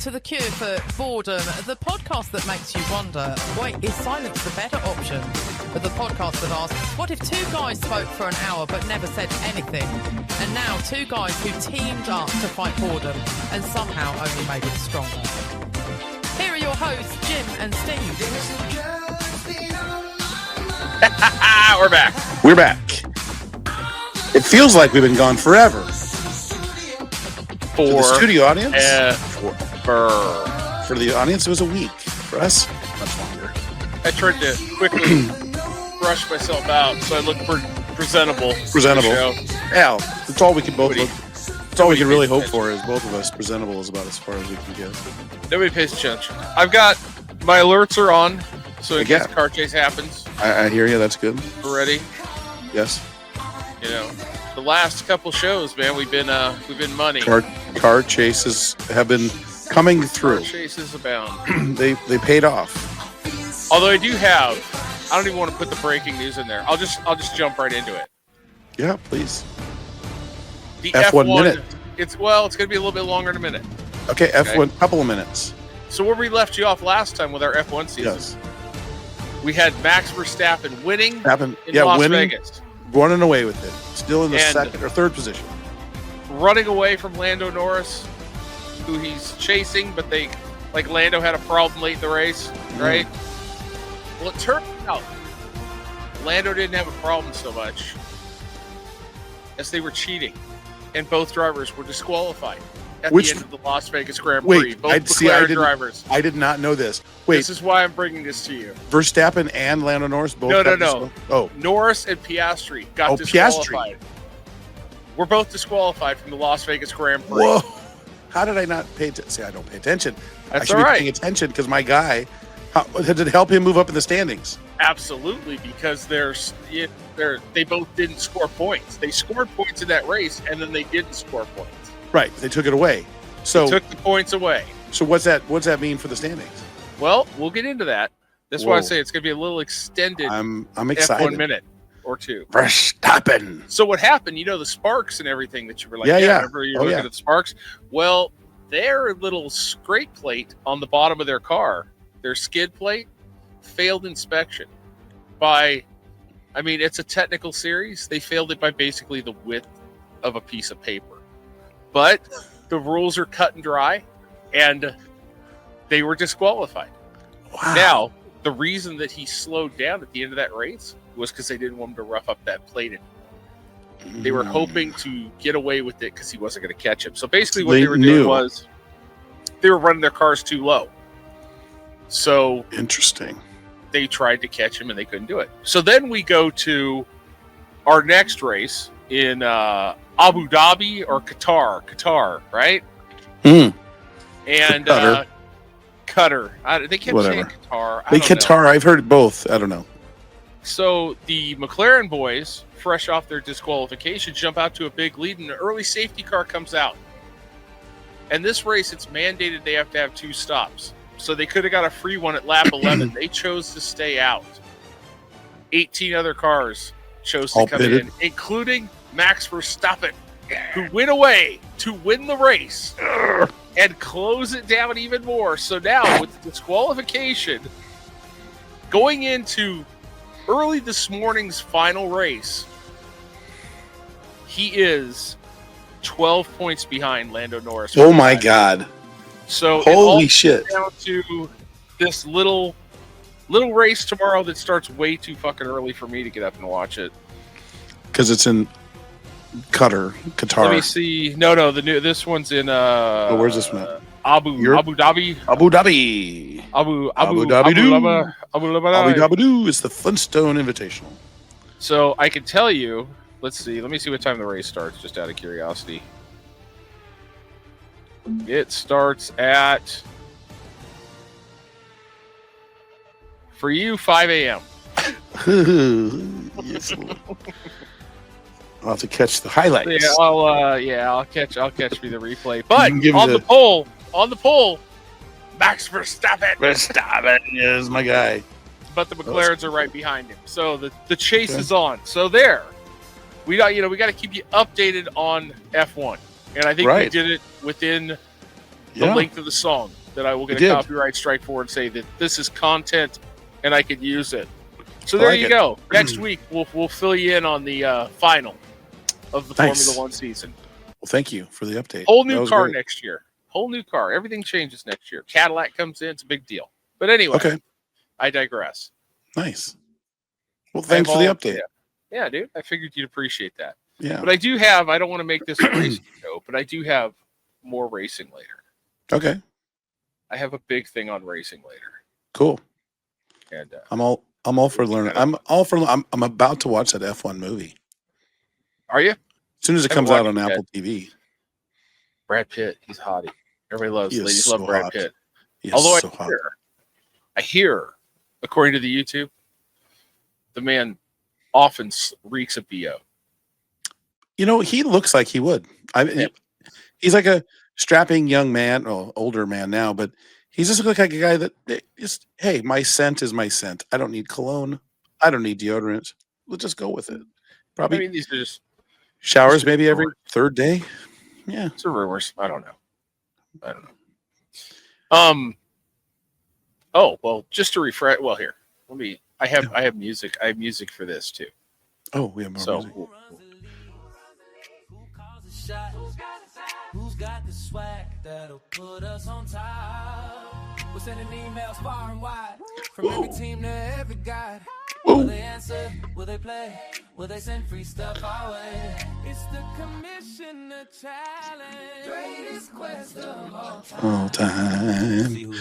to The Cure for Boredom, the podcast that makes you wonder, wait, is silence the better option? But the podcast that asks, what if two guys spoke for an hour but never said anything? And now two guys who teamed up to fight boredom and somehow only made it stronger. Here are your hosts, Jim and Steve. We're back. We're back. It feels like we've been gone forever. For the studio audience? For the audience, it was a week. For us, much longer. I tried to quickly brush myself out so I look presentable. Presentable. Yeah, that's all we can both look. That's all we can really hope for is both of us presentable is about as far as we can get. Nobody pays attention. I've got my alerts are on, so in case car chase happens. I hear you. That's good. We're ready. Yes. You know, the last couple shows, man, we've been money. Car chases have been coming through. Car chases abound. they paid off. Although I don't even want to put the breaking news in there. I'll just jump right into it. Yeah, please. The F1 minute. It's going to be a little bit longer in a minute. Okay, F1, couple of minutes. So where we left you off last time with our F1 season, yes. We had Max Verstappen winning in Las Vegas. Running away with it. Still in the second or third position. Running away from Lando Norris, who he's chasing, but Lando had a problem late in the race, right? Well, it turned out Lando didn't have a problem so much as they were cheating, and both drivers were disqualified at the end of the Las Vegas Grand Prix. Both McLaren drivers. I did not know this. Wait, this is why I'm bringing this to you. Verstappen and Lando Norris both. No. Oh, Norris and Piastri got disqualified. We're both disqualified from the Las Vegas Grand Prix. Whoa! How did I not pay attention? See, I don't pay attention. That's I should be paying attention because my guy. Did it help him move up in the standings? Absolutely, because they both didn't score points. They scored points in that race, and then they didn't score points. Right, they took it away. So they took the points away. So what's that mean for the standings? Well, we'll get into that. That's why I say it's going to be a little extended. I'm excited. F1 minute or two. Verstappen. So what happened? You know the sparks and everything that you were like, remember you were looking at the sparks. Well, their little scrape plate on the bottom of their car, their skid plate, failed inspection it's a technical series. They failed it by basically the width of a piece of paper. But the rules are cut and dry, and they were disqualified. Wow. Now, the reason that he slowed down at the end of that race was because they didn't want him to rough up that plate. They were hoping to get away with it because he wasn't going to catch him. So basically what they were doing was they were running their cars too low. So interesting. They tried to catch him and they couldn't do it. So then we go to our next race in Abu Dhabi or Qatar, right? And Qatar. They kept saying Qatar. Qatar. I've heard both. I don't know. So the McLaren boys, fresh off their disqualification, jump out to a big lead, and an early safety car comes out. And this race, it's mandated they have to have 2 stops. So they could have got a free one at lap 11. They chose to stay out. 18 other cars chose to come in, including Max Verstappen, who went away to win the race and close it down even more. So now, with the disqualification, going into early this morning's final race, he is 12 points behind Lando Norris. Oh my God. So holy shit. Down to this little race tomorrow that starts way too fucking early for me to get up and watch it. Because it's in Qatar. Let me see. No, this one's in where's this one at? Abu Dhabi. Abu Dhabi. Abu Dhabi. It's the Flintstone Invitational. So I can tell you. Let me see what time the race starts, just out of curiosity. It starts at, for you, 5 a.m. Yes. I'll have to catch the highlights. Yeah, I'll catch me the replay. But on the pole, Max Verstappen. Verstappen is my guy. But the McLarens are right behind him. So the chase is on. So there. We got to keep you updated on F1. And I think we did it within the length of the song that I will get a copyright strike for and say that this is content and I could use it. So there you go. Next week we'll fill you in on the final of the Formula One season. Well, thank you for the update. Whole new car next year. Whole new car. Everything changes next year. Cadillac comes in. It's a big deal. But anyway, I digress. Nice. Well, thanks for the update. Yeah, dude. I figured you'd appreciate that. Yeah. But I do have, I don't want to make this a racing show, but I do have more racing later. Okay. I have a big thing on racing later. Cool. And I'm all for learning. I'm about to watch that F1 movie. Are you? As soon as it comes out on Apple TV. Brad Pitt, he's hottie. Everybody loves, ladies love Brad Pitt. Although I hear, according to the YouTube, the man often reeks of BO. You know, he looks like he would. He's like a strapping young man, older man now, but he just looks like a guy that just, hey, my scent is my scent. I don't need cologne. I don't need deodorant. We'll just go with it. Probably. I mean, these are just showers maybe every third day. Yeah. It's rumors. I don't know. Oh, well, just to refresh. Well, here, I have music. I have music for this too. Oh, we have more music. Who's got the swag that'll put us on top? We're sending emails far and wide from every team to every guy. Will they answer? Will they play? Will they send free stuff our way? It's the Commissioner Challenge. Greatest quest of all time.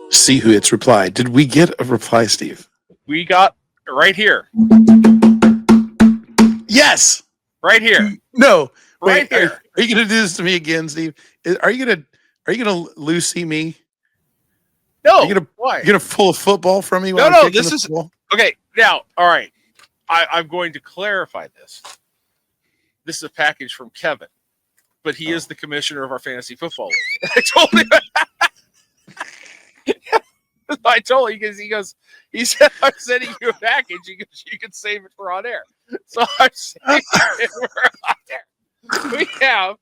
See who hits reply. Did we get a reply, Steve? We got right here. Yes. Right here. No. Right here. Are you going to do this to me again, Steve? Are you going to Lucy me? No. Why? You're going to pull a football from me? No. This is okay. Now, all right. I'm going to clarify this. This is a package from Kevin, but he is the commissioner of our fantasy football league. I told him. I told him because he said, I'm sending you a package. He goes, you can save it for on air. So I'm saving it for on air. We have.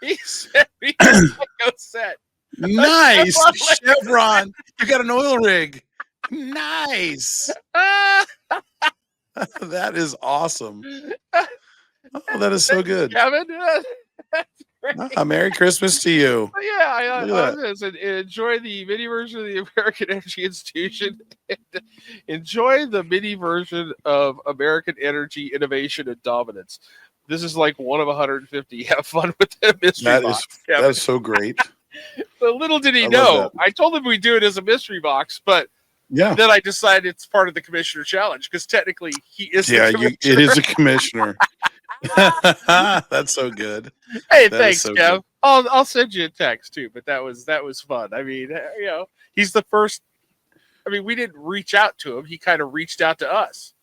He sent me a Lego set. Nice. Chevron. You got an oil rig. Nice. That is awesome. Oh, that is so good. Kevin, Merry Christmas to you. Yeah, I enjoy the mini version of the American Energy Institution. Enjoy the mini version of American Energy Innovation and Dominance. This is like one of 150. Have fun with the mystery box. That is so great. But little did he know, I told him we'd do it as a mystery box, but then I decided it's part of the Commissioner Challenge because technically he is. Yeah, it is a commissioner. That's so good. Hey, thanks, Kev. I'll send you a text too. But that was fun. I mean, he's the first. I mean, we didn't reach out to him. He kind of reached out to us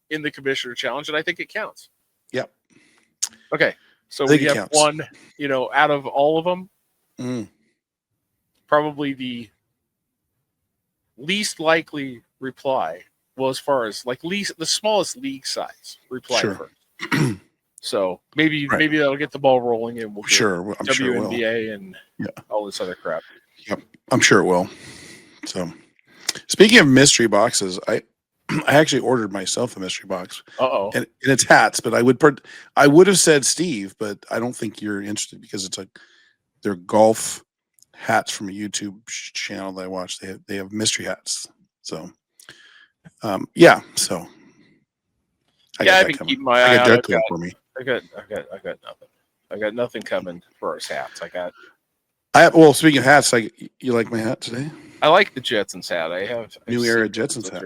in the Commissioner Challenge, and I think it counts. Yep. Okay, so we have one. Out of all of them, probably the least likely reply. Well, as far as the smallest league size reply first. So maybe that'll get the ball rolling, and we'll get WNBA and all this other crap. Yep, I'm sure it will. So, speaking of mystery boxes, I actually ordered myself a mystery box. And it's hats, but I would have said Steve, but I don't think you're interested because it's they're golf hats from a YouTube channel that I watch. They have mystery hats. So, so. I've been keeping my eye out. For me. I got nothing. I got nothing coming for our hats. Well, speaking of hats, you like my hat today? I like the Jetsons hat. I have New Era Jetsons hat.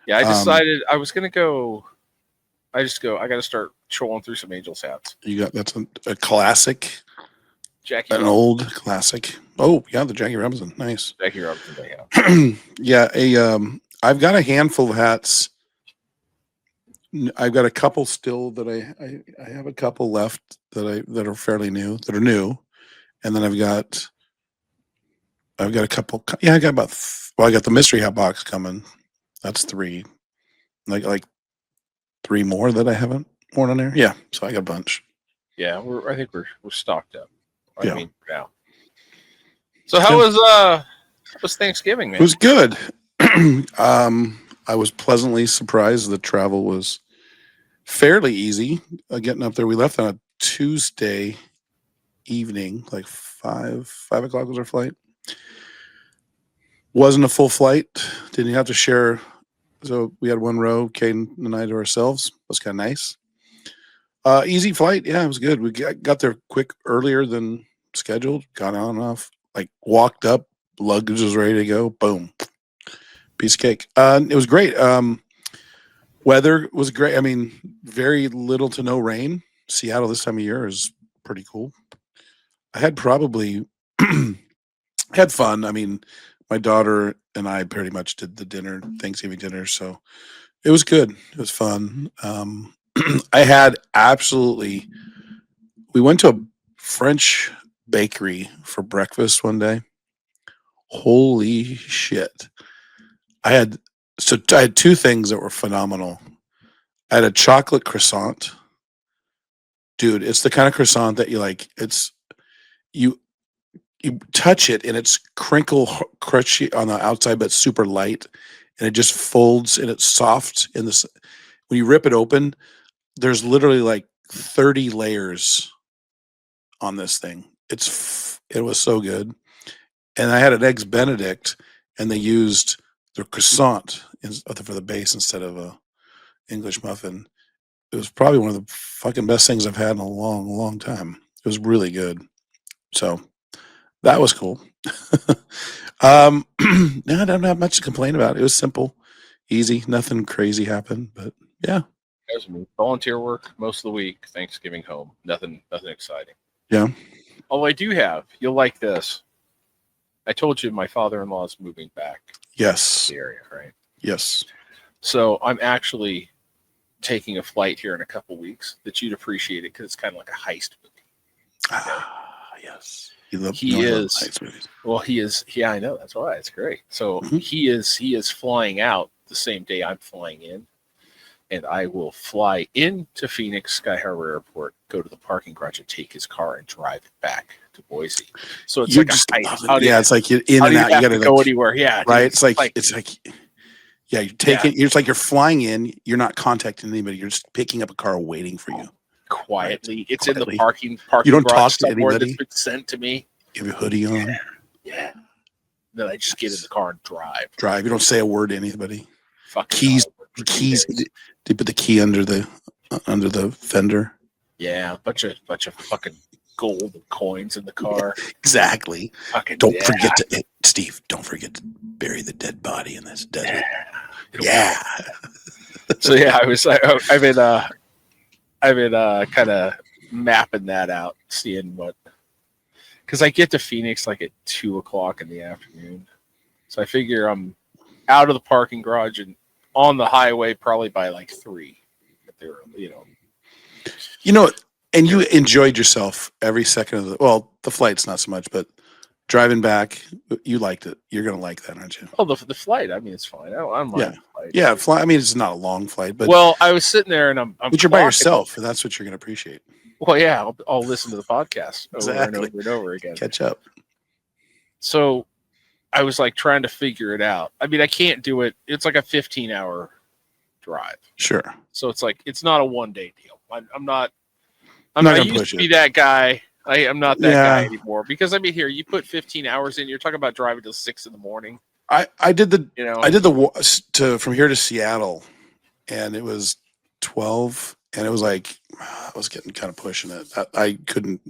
Yeah, I decided I was gonna go. I got to start trolling through some Angels hats. That's a classic. Jackie. An old classic. Oh yeah, the Jackie Robinson. Nice. Jackie Robinson. Yeah. I've got a handful of hats. I've got a couple still that I have a couple left that are fairly new, and then I've got a couple. Yeah, I got I got the mystery hat box coming. That's 3. Like 3 more that I haven't More on there? Yeah. So I got a bunch. Yeah, I think we're stocked up. Yeah. I mean, now. So how was Thanksgiving, man? It was good. I was pleasantly surprised the travel was fairly easy. Getting up there, we left on a Tuesday evening, like 5 o'clock was our flight. Wasn't a full flight. Didn't have to share. So we had one row, Caden and I, to ourselves. Was kind of nice. Easy flight. Yeah, it was good. We got there quick earlier than scheduled. Got on and off. Like walked up, luggage was ready to go. Boom. Piece of cake. It was great. Weather was great. I mean, very little to no rain. Seattle this time of year is pretty cool. I had probably had fun. I mean, my daughter and I pretty much did the Thanksgiving dinner, so it was good. It was fun. I had we went to a French bakery for breakfast one day. Holy shit. I had two things that were phenomenal. I had a chocolate croissant. Dude, it's the kind of croissant that you like. You touch it and it's crunchy on the outside, but super light, and it just folds and it's soft. When you rip it open, there's literally like 30 layers on this thing. It was so good. And I had an eggs Benedict, and they used the croissant for the base instead of a English muffin. It was probably one of the fucking best things I've had in a long, long time. It was really good. So that was cool. No, I don't have much to complain about. It was simple, easy, nothing crazy happened, but yeah. Volunteer work most of the week, Thanksgiving home. Nothing exciting. Yeah. Although I do you'll like this. I told you my father-in-law is moving back. Yes. To the area, right? Yes. So I'm actually taking a flight here in a couple weeks that you'd appreciate it because it's kind of like a heist movie. Yes. He is. Yeah, I know. That's why it's great. So he is flying out the same day I'm flying in, and I will fly into Phoenix Sky Harbor Airport, go to the parking garage, and take his car and drive it back to Boise. So it's like a heist. It's like you're in and out. You got to go anywhere. Yeah, right. It's like yeah. You're taking. It's like you're flying in. You're not contacting anybody. You're just picking up a car waiting for you. Quietly. It's quietly. In the parking you don't garage talk to anybody. That's been sent to me. You have your hoodie on. Yeah. Then I just get in the car and drive. You don't say a word to anybody. Fucking keys. They put the key under the fender. Yeah, bunch of fucking gold and coins in the car. Exactly. Fucking, don't forget to Steve. Don't forget to bury the dead body in this desert. Yeah. So yeah, I've been kind of mapping that out, seeing what, because I get to Phoenix like at 2:00 in the afternoon. So I figure I'm out of the parking garage and on the highway probably by like 3. And you enjoyed yourself every second of the flight's not so much, but driving back, you liked it. You're going to like that, aren't you? Oh, the flight. I mean, it's fine. I'm yeah. Flight. Yeah, I mean, it's not a long flight, but I was sitting there and I'm but you're by yourself, and that's what you're going to appreciate. Well, yeah, I'll listen to the podcast over exactly. and over and over again. Catch up. So I was like trying to figure it out. I mean, I can't do it. It's like a 15-hour drive. Sure. So it's like, it's not a one-day deal. I used to be that guy. I'm not that guy anymore because I mean, here you put 15 hours in. You're talking about driving till 6 a.m. I did from here to Seattle, and it was 12, and it was like I was getting kind of pushing it. I couldn't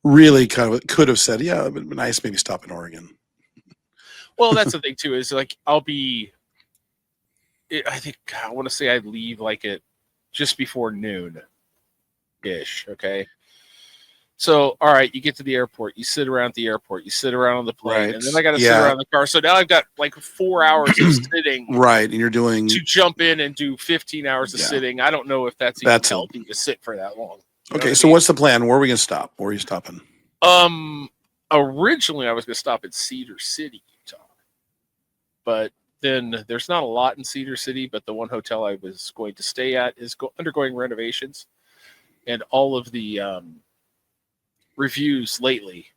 really could have said, yeah, it'd be nice maybe stop in Oregon. Well, that's the thing too. Is like I think I want to say I'd leave like at just before noon ish. Okay. So, all right, you get to the airport, you sit around at the airport, you sit around on the plane, right. And then I got to sit around the car. So now I've got like 4 hours of sitting. Right, and you're doing... To jump in and do 15 hours of sitting. I don't know if that's even healthy to sit for that long. Okay, so what's the plan? Where are we going to stop? Where are you stopping? Originally, I was going to stop in Cedar City, Utah. But then there's not a lot in Cedar City, but the one hotel I was going to stay at is undergoing renovations, and all of the reviews lately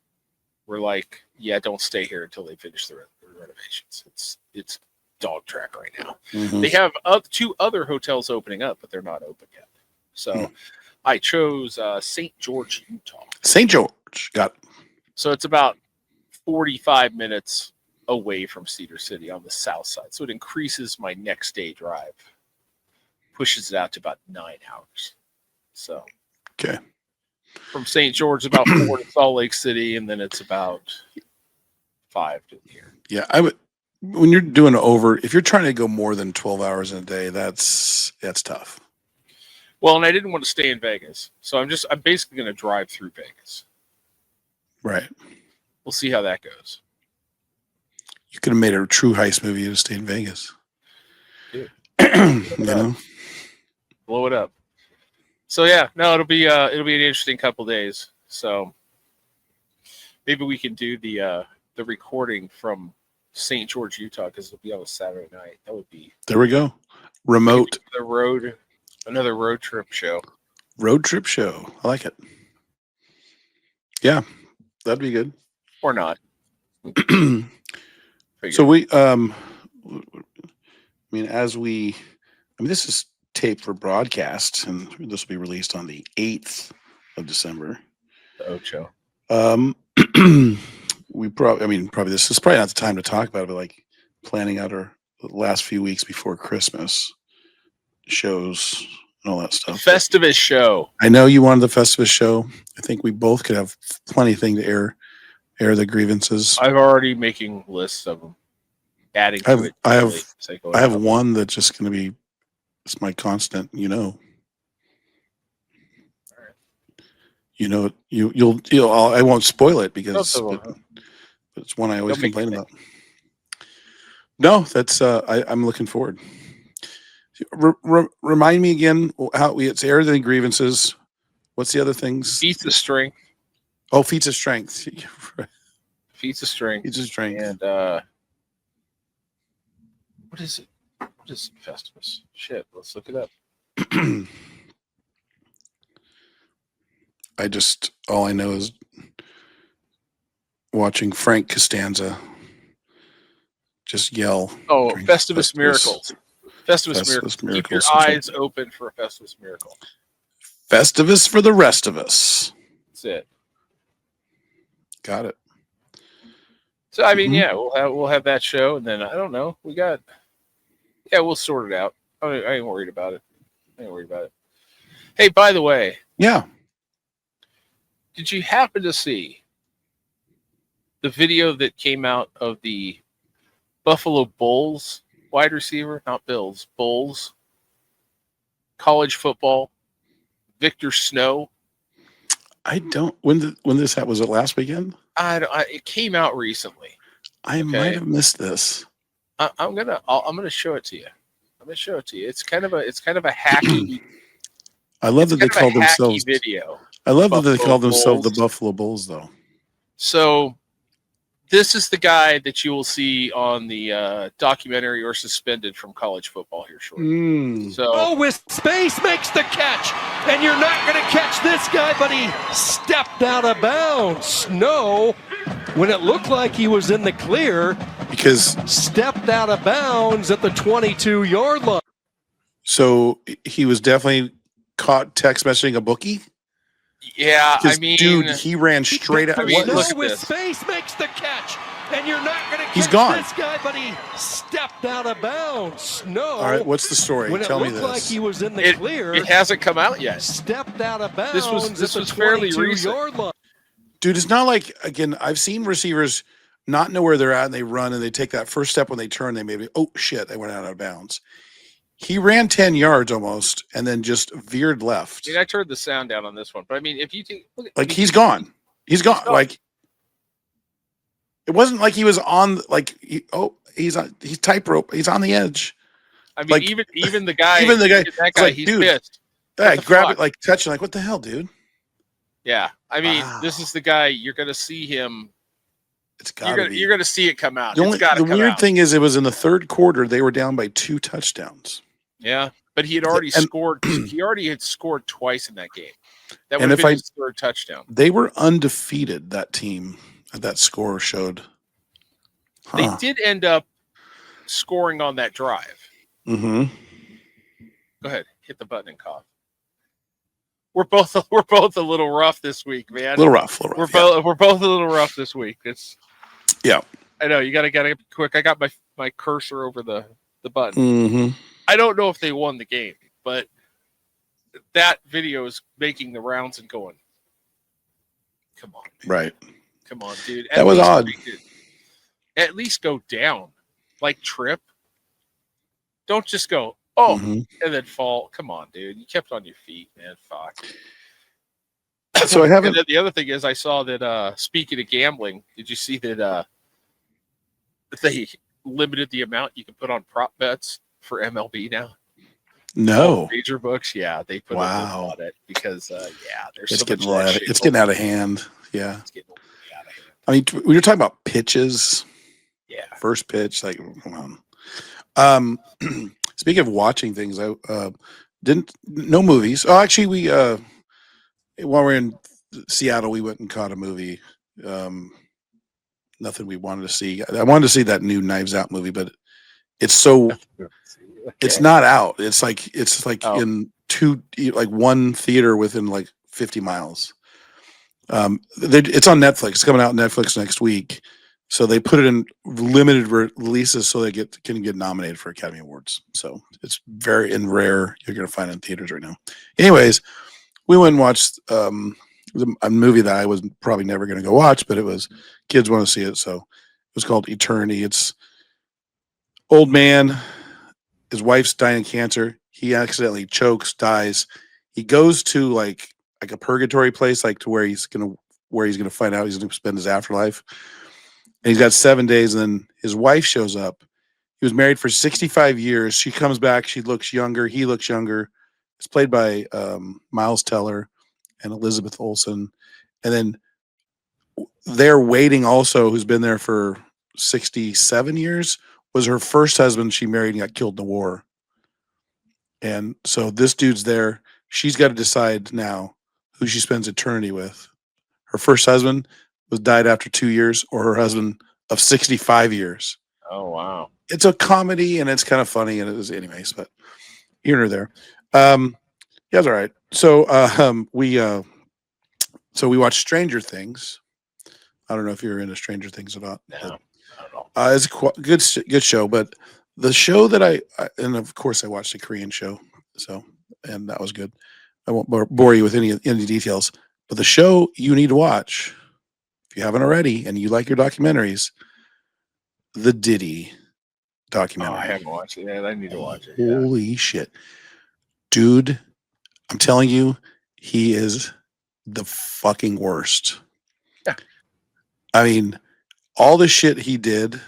were like, "Yeah, don't stay here until they finish the renovations." It's dog track right now. Mm-hmm. They have 2 other hotels opening up, but they're not open yet. So I chose St. George, Utah. St. George, got it. So it's about 45 minutes away from Cedar City on the south side. So it increases my next day drive, pushes it out to about 9 hours. So okay, from St. George, about 4 to Salt Lake City, and then it's about 5 to here. Yeah, I would. When you're doing if you're trying to go more than 12 hours in a day, that's tough. Well, and I didn't want to stay in Vegas, so I'm basically going to drive through Vegas. Right. We'll see how that goes. You could have made a true heist movie to stay in Vegas. Dude. You blow it up. So yeah, no, it'll be an interesting couple days. So maybe we can do the recording from St. George, Utah, because it'll be on a Saturday night. That would be. There we go. Remote. Another road trip show. Road trip show. I like it. Yeah, that'd be good. Or not. So we, this is taped for broadcast, and this will be released on the 8th of December. The Ocho. We probably this is probably not the time to talk about it, but like planning out our last few weeks before Christmas shows and all that stuff. Festivus show. I know you wanted the Festivus show. I think we both could have plenty of thing to air the grievances. I've already making lists of them. Adding to it. I have one that's just going to be, it's my constant, All right. I won't spoil it because it's one I always complain about. No, that's I'm looking forward. Remind me again how it's air the grievances. What's the other things? Feats of strength. Oh, feats of strength. Feats of strength. Feats of strength. And what is it? What is Festivus? Shit, let's look it up. All I know is watching Frank Costanza just yell. Oh, Festivus Miracles. Festivus Miracles. Keep your eyes open for a Festivus miracle. Festivus for the rest of us. That's it. Got it. So I mean, yeah, we'll have that show, and then I don't know. We'll sort it out. I ain't worried about it. Hey, by the way. Yeah. Did you happen to see the video that came out of the Buffalo Bulls wide receiver, not Bills, Bulls, college football, Victor Snow? I don't. When this was it last weekend? It came out recently. I might have missed this. I'm gonna show it to you. It's kind of a hacky. I love that they call themselves video. I love that they call themselves the Buffalo Bulls, though. So, this is the guy that you will see on the documentary or suspended from college football here shortly. So, with space makes the catch, and you're not going to catch this guy, but he stepped out of bounds. Snow, when it looked like he was in the clear, because stepped out of bounds at the 22-yard line. So he was definitely caught text messaging a bookie. Yeah, dude, he ran straight out. Snow with space makes the catch, and you're not going to catch this guy, but he stepped out of bounds. Snow. All right, what's the story? When Tell me this. It looked like he was in the clear. It hasn't come out yet. Stepped out of bounds. This was fairly recent. Dude, it's not like, again, I've seen receivers not know where they're at, and they run, and they take that first step when they turn. They maybe, oh shit, they went out of bounds. He ran 10 yards almost, and then just veered left. I turned the sound down on this one, but if you think, he's gone. He's gone. Like, it wasn't like he was on. He's tightrope. He's on the edge. Even the guy, that guy, he's dude, pissed. Yeah, grab it, touch it, what the hell, dude? Yeah, this is the guy. You're gonna see him It's gotta be. You're gonna see it come out. The weird thing is, it was in the third quarter. They were down by 2 touchdowns. Yeah, but he had already scored. He already had scored twice in that game. That would have been his third touchdown. They were undefeated. That team. That score showed. They did end up scoring on that drive. Mm-hmm. Go ahead, hit the button and cough. We're both a little rough this week, man. A little rough. We're both a little rough this week. Yeah. I know you gotta be quick. I got my cursor over the button. Mm-hmm. I don't know if they won the game, but that video is making the rounds and going, come on, man. Right. Come on, dude. That was odd. At least go down, like trip. Don't just go, and then fall. Come on, dude. You kept on your feet, man. Fuck. So I haven't. And then the other thing is, I saw that. Speaking of gambling, did you see that they limited the amount you can put on prop bets for MLB now? No. Major books, yeah, they put a limit on it because, there's it's so getting much it's getting out of hand. Yeah. It's getting out of hand. I mean, we were talking about pitches. Yeah. First pitch, like, come on. Speaking of watching things, I no movies. Oh, actually, we while we're in Seattle, we went and caught a movie. Nothing we wanted to see. I wanted to see that new Knives Out movie, but it's it's not out. It's like in one theater within like 50 miles. It's on Netflix. It's coming out on Netflix next week. So they put it in limited releases so they can get nominated for Academy Awards. So it's very rare. You're going to find it in theaters right now. Anyways, we went and watched a movie that I was probably never going to go watch, but it was kids want to see it. So it was called Eternity. It's old man. His wife's dying of cancer. He accidentally chokes, dies. He goes to like a purgatory place, like to where he's gonna find out he's gonna spend his afterlife. And he's got 7 days, and then his wife shows up. He was married for 65 years. She comes back. She looks younger. He looks younger. It's played by Miles Teller and Elizabeth Olsen. And then they're waiting also, who's been there for 67 years, was her first husband she married and got killed in the war. And so this dude's there. She's got to decide now who she spends eternity with. Her first husband died after 2 years, or her husband of 65 years. Oh, wow. It's a comedy, and it's kind of funny, and it is anyways, but here or there. Yeah, it's all right. So we watched Stranger Things. I don't know if you're into Stranger Things or not. No, not at all. It's a good show, but the show that and of course I watched a Korean show, and that was good. I won't bore you with any details, but the show you need to watch, if you haven't already and you like your documentaries, the Diddy documentary. Oh, I haven't watched it yet. I need to watch it. Holy shit. Dude, I'm telling you, he is the fucking worst. Yeah. I mean, all the shit he did,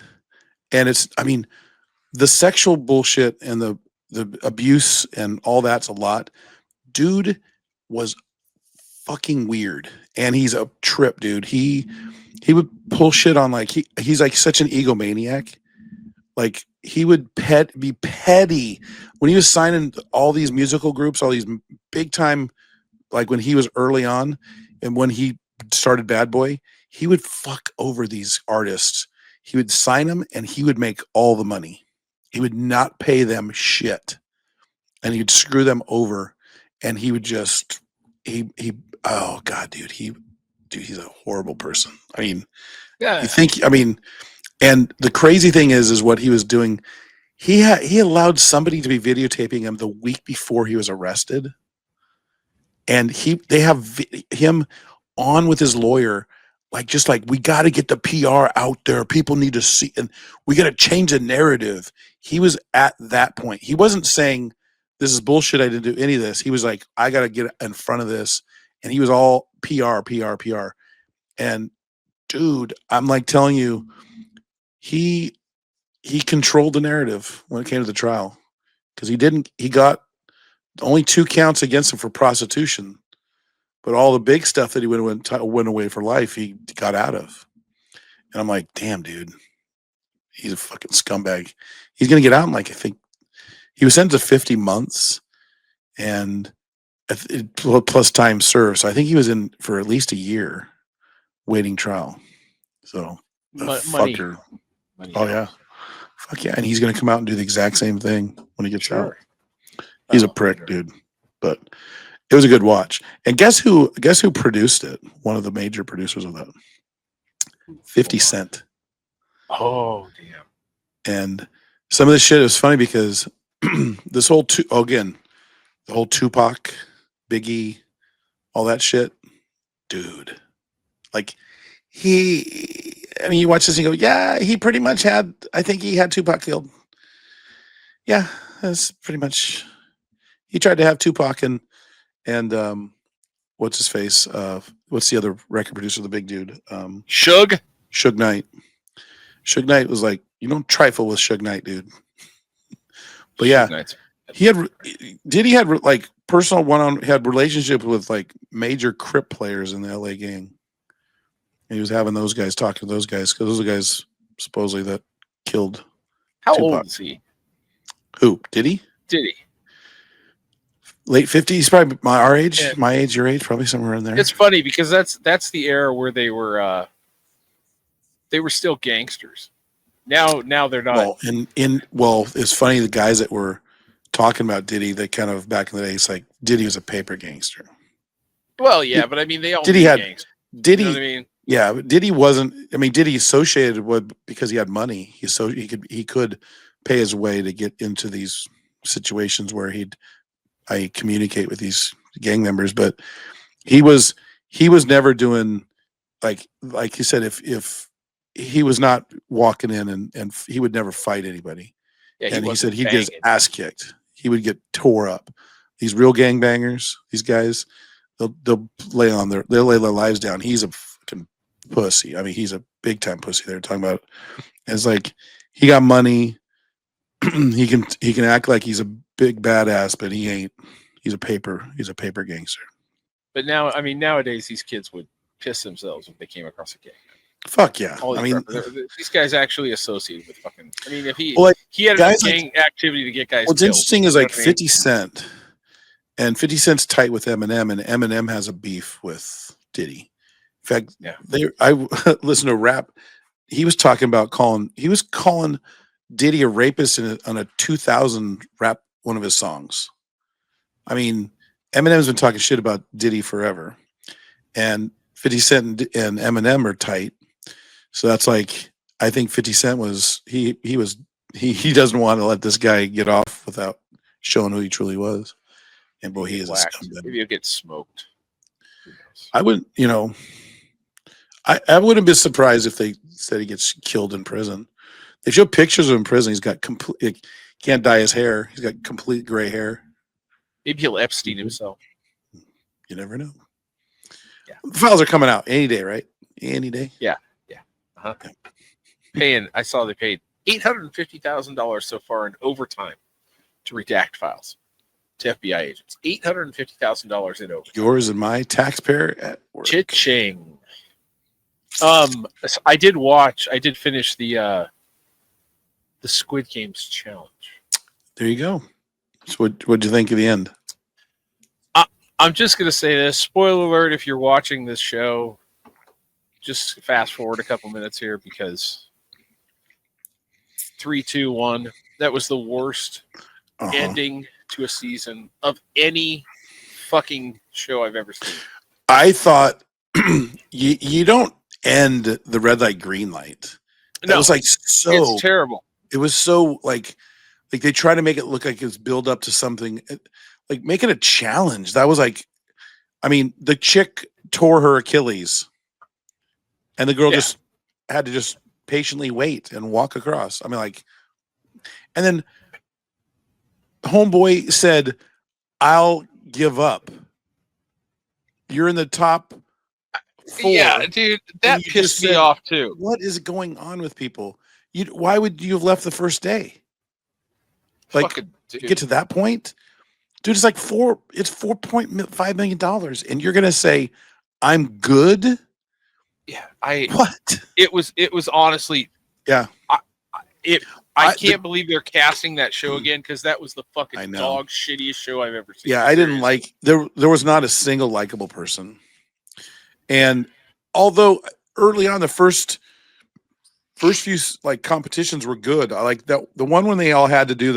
and the sexual bullshit and the abuse and all that's a lot. Dude was fucking weird, and he's a trip, dude. He would pull shit on he's like such an egomaniac. Like he would be petty when he was signing all these musical groups, all these big time, like when he was early on, and when he started Bad Boy, he would fuck over these artists. He would sign them, and he would make all the money. He would not pay them shit, and he'd screw them over. And he would just oh god, dude, he's a horrible person. I mean, yeah. And the crazy thing is what he was doing. He allowed somebody to be videotaping him the week before he was arrested, and they have him on with his lawyer, just like we got to get the PR out there. People need to see, and we got to change the narrative. He was at that point. He wasn't saying, this is bullshit, I didn't do any of this. He was like, I got to get in front of this. And he was all PR. And dude, I'm like telling you, he controlled the narrative when it came to the trial, because he got only 2 counts against him for prostitution, but all the big stuff that he went away for life, he got out of. And I'm like, damn, dude, he's a fucking scumbag. He's gonna get out in like, I think he was sentenced to 50 months and plus time served. So I think he was in for at least a year waiting trial. So fucker. Money. Oh yeah. Fuck yeah. And he's gonna come out and do the exact same thing when he gets out. He's a prick, dude. But it was a good watch. And guess who produced it? One of the major producers of that. 50 Cent. Oh, damn. And some of this shit is funny because this whole the whole Tupac, Biggie, all that shit, dude. Like you watch this and you go, yeah, he pretty much had, I think he had Tupac killed. Yeah, that's pretty much, he tried to have Tupac and what's his face? What's the other record producer, the big dude? Suge Knight. Suge Knight was like, you don't trifle with Suge Knight, dude. But yeah, Diddy had like personal had relationships with like major Crip players in the LA gang. He was having those guys talking to those guys because those are the guys supposedly that killed. How Tupac. old is he? Who? Diddy? Late 50s, probably our age, my age, your age, probably somewhere in there. It's funny because that's the era where they were still gangsters. Now they're not. Well, it's funny the guys that were talking about Diddy, they kind of back in the day, it's like Diddy was a paper gangster. Well, yeah, but I mean they all Diddy had gangsters. Diddy. You know what I mean? Yeah, but Diddy wasn't. I mean, Diddy associated with because he had money. He could pay his way to get into these situations where I communicate with these gang members, but he was never doing like you said, if he was not walking in and he would never fight anybody. Yeah, and he said he'd get his ass kicked. He would get tore up. These real gangbangers, these guys, they'll lay their lives down. He's a fucking pussy. I mean, he's a big time pussy. They're talking about. It's like he got money. he can act like he's a big badass, but he ain't. He's a paper gangster. But now, I mean, nowadays these kids would piss themselves if they came across a gang. Fuck yeah! I mean, these guys actually associated with fucking. I mean, if he had a gang activity to get guys. What's interesting is like 50 Cent, and 50 Cent's tight with Eminem, and Eminem has a beef with Diddy. In fact, I listened to rap. He was talking about calling Diddy a rapist on a 2000 rap, one of his songs. I mean, Eminem's been talking shit about Diddy forever, and 50 Cent and Eminem are tight. So that's like, I think 50 Cent he doesn't want to let this guy get off without showing who he truly was. And boy, he is a scumbag. Maybe he'll get smoked. I wouldn't, I wouldn't be surprised if they said he gets killed in prison. They show pictures of him in prison. He's got can't dye his hair. He's got complete gray hair. Maybe he'll Epstein himself. You never know. Yeah. The files are coming out any day, right? Any day. Yeah. Uh-huh. I saw they paid $850,000 so far in overtime to redact files to FBI agents. $850,000 in overtime. Yours and my taxpayer at work. Cha-ching. I did finish the Squid Games challenge. There you go. So what'd you think of the end? I'm just gonna say this. Spoiler alert! If you're watching this show, just fast forward a couple minutes here because 3, 2, 1. That was the worst ending to a season of any fucking show I've ever seen. I thought you don't end the red light, green light. It was like so. It's terrible. It was so like they try to make it look like it's build up to something. Like make it a challenge. That was like, I mean, the chick tore her Achilles, and the girl just had to just patiently wait and walk across. I mean, like, and then homeboy said, "I'll give up." You're in the top 4. Yeah, dude, that pissed me off too. What is going on with people? Why would you have left the first day? Like, get to that point, dude. It's like it's $4.5 million, and you're gonna say, "I'm good." It was honestly. Yeah. I can't believe they're casting that show again because that was the fucking dog shittiest show I've ever seen. Yeah, I didn't like there was not a single likable person. And although early on the first few like competitions were good. I like that the one when they all had to do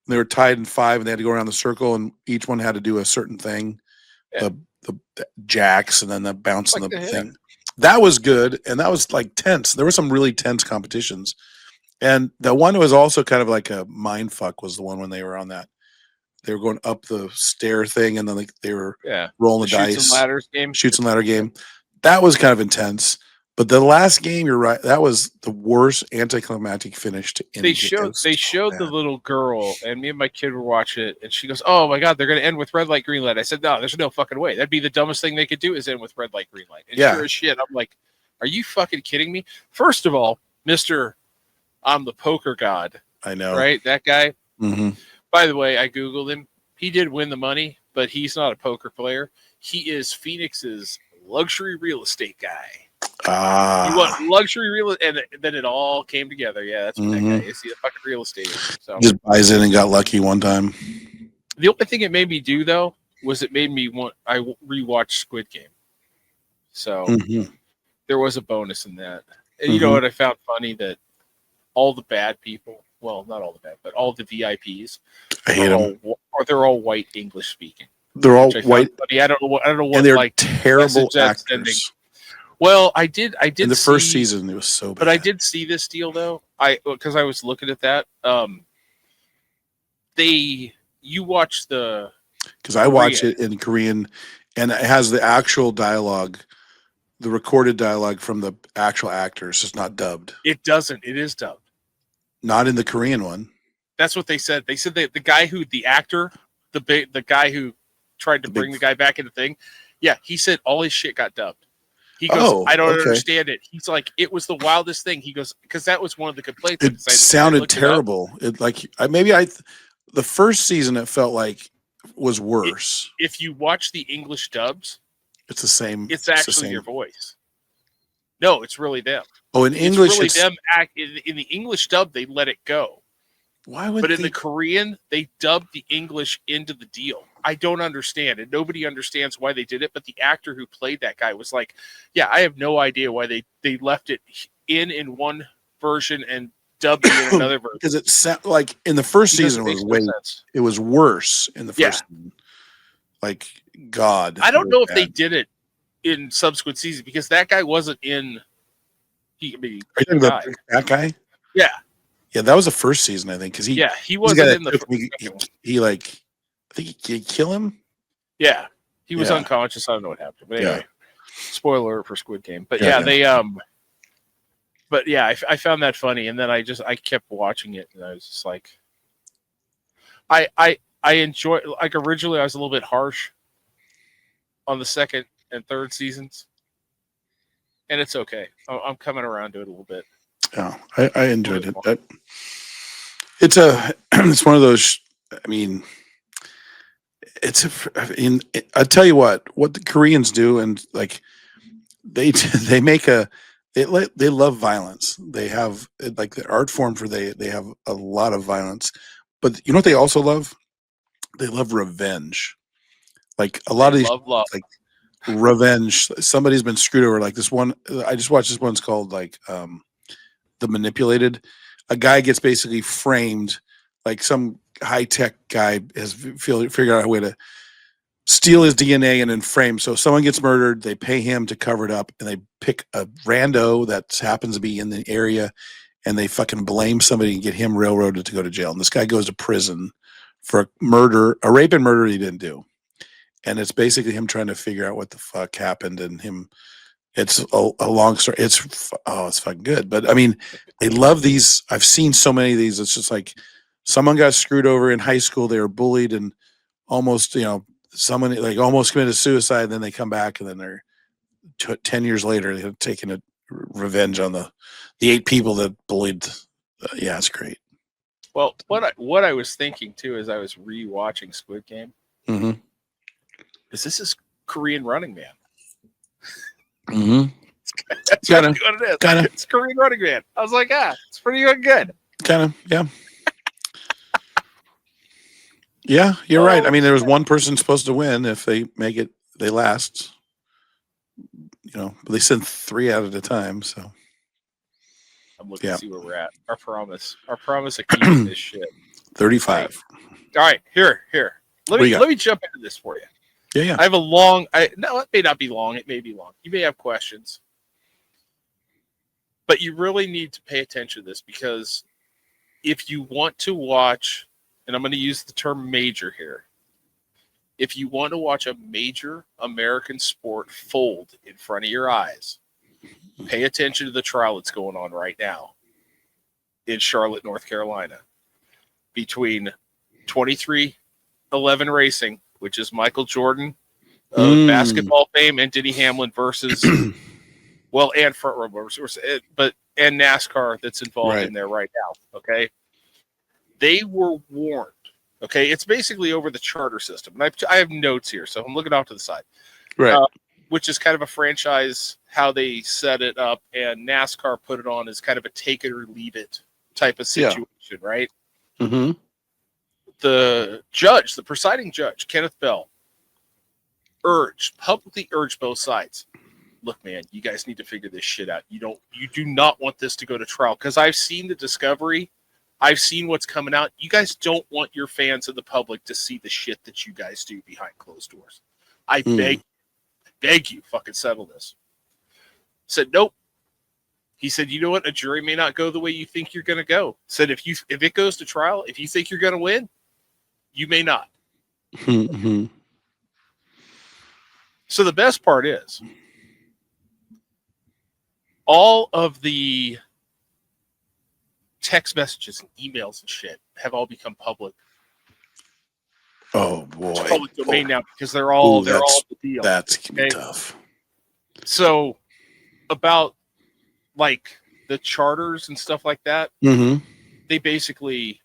they were tied in 5 and they had to go around the circle and each one had to do a certain thing. Yeah. The jacks and then the bouncing like the thing. That was good and that was like tense. There were some really tense competitions. And the one that was also kind of like a mind fuck was the one when they were on that. They were going up the stair thing and then they were rolling the dice. Shoots and ladder game. That was kind of intense. But the last game, you're right, that was the worst anticlimactic finish to any game. They showed the little girl, and me and my kid were watching it, and she goes, "Oh my god, they're going to end with red light, green light." I said, "No, there's no fucking way. That'd be the dumbest thing they could do is end with red light, green light." And sure as shit, I'm like, "Are you fucking kidding me?" First of all, I'm the poker god. I know, right? That guy. Mm-hmm. By the way, I googled him. He did win the money, but he's not a poker player. He is Phoenix's luxury real estate guy. He won luxury real, and then it all came together. Yeah, that's what that guy is. He's a fucking real estate agent. So just buys in and got lucky one time. The only thing it made me do though was it made me I rewatched Squid Game. So there was a bonus in that. And you know what I found funny that all the bad people, well, not all the bad, but all the VIPs, I hate them. They're all white English speaking. They're all white. I don't know what. And they're like terrible actors. Well, I did. In the first season, it was so bad. But I did see this deal though. Because I was looking at that. You watch the. Because I watch it in Korean, and it has the actual dialogue, the recorded dialogue from the actual actors. It's not dubbed. It doesn't. It is dubbed. Not in the Korean one. That's what they said. They said that the guy the guy who tried to bring the guy back in the thing. Yeah, he said all his shit got dubbed. He goes, I don't understand it. He's like, it was the wildest thing. He goes, because that was one of the complaints. It sounded terrible. The first season, it felt like was worse. If you watch the English dubs, it's the same. It's actually your voice. No, it's really them. Oh, in English, it's really them. In the English dub, they let it go. Why would? But in the Korean, they dubbed the English into the deal. I don't understand, and nobody understands why they did it. But the actor who played that guy was like, "Yeah, I have no idea why they left it in one version and dubbed it in another version." Because it sounded like in the first season it was worse in the first season. Like God, I don't know if they did it in subsequent seasons because that guy wasn't in. Are you talking about that guy? Yeah. Yeah, that was the first season, I think, because he wasn't in the he like I think he kill him. Yeah, he was unconscious. I don't know what happened, but anyway, spoiler for Squid Game. But I found that funny, and then I kept watching it, and I was just like, I enjoy. Like originally, I was a little bit harsh on the second and third seasons, and it's okay. I'm coming around to it a little bit. Yeah, I enjoyed it. It's one of those. I mean, I tell you what the Koreans do, and like they love violence. They have like the art form for they have a lot of violence, but you know what they also love? They love revenge. Like a lot of these, like revenge. Somebody's been screwed over. Like this one, I just watched this one's called like The Manipulated. A guy gets basically framed, like some high-tech guy has figured out a way to steal his DNA and then frame. So someone gets murdered, they pay him to cover it up, and they pick a rando that happens to be in the area, and they fucking blame somebody and get him railroaded to go to jail. And this guy goes to prison for a rape and murder he didn't do. And it's basically him trying to figure out what the fuck happened and him. It's a long story. It's fucking good. But I mean, they love these. I've seen so many of these. It's just like someone got screwed over in high school. They were bullied and almost, someone like almost committed suicide. And then they come back and then they're 10 years later, they're taking a revenge on the 8 people that bullied. Yeah, it's great. Well, what I was thinking too, as I was rewatching Squid Game, is this is Korean Running Man. Mm-hmm. That's kinda, what it is. Kinda. It's Korean running man. I was like, it's pretty good. Kind of, yeah. Yeah, you're right. I mean, there was one person supposed to win. If they make it, they last. But they send 3 out at a time. So I'm looking to see where we're at. Our promise of keeping this shit. 35. All right, here. Let me jump into this for you. Yeah. I have a long. No, it may not be long. It may be long. You may have questions, but you really need to pay attention to this because if you want to watch, and I'm going to use the term major here, if you want to watch a major American sport fold in front of your eyes, pay attention to the trial that's going on right now in Charlotte, North Carolina, between 2311 Racing, which is Michael Jordan of basketball fame, and Denny Hamlin versus, and front row versus, and NASCAR that's involved in there right now. Okay, they were warned. Okay, it's basically over the charter system, and I have notes here, so I'm looking off to the side. Right. Which is kind of a franchise, how they set it up, and NASCAR put it on as kind of a take it or leave it type of situation, right? Mm-hmm. The presiding judge, Kenneth Bell, publicly urged both sides. Look, man, you guys need to figure this shit out. You do not want this to go to trial because I've seen the discovery. I've seen what's coming out. You guys don't want your fans and the public to see the shit that you guys do behind closed doors. I beg you, fucking settle this. Said, nope. He said, you know what? A jury may not go the way you think you're going to go. Said, if it goes to trial, if you think you're going to win, you may not. Mm-hmm. So the best part is all of the text messages and emails and shit have all become public. Oh boy, it's public domain now because they're all the deal. That's tough. So about like the charters and stuff like that, they basically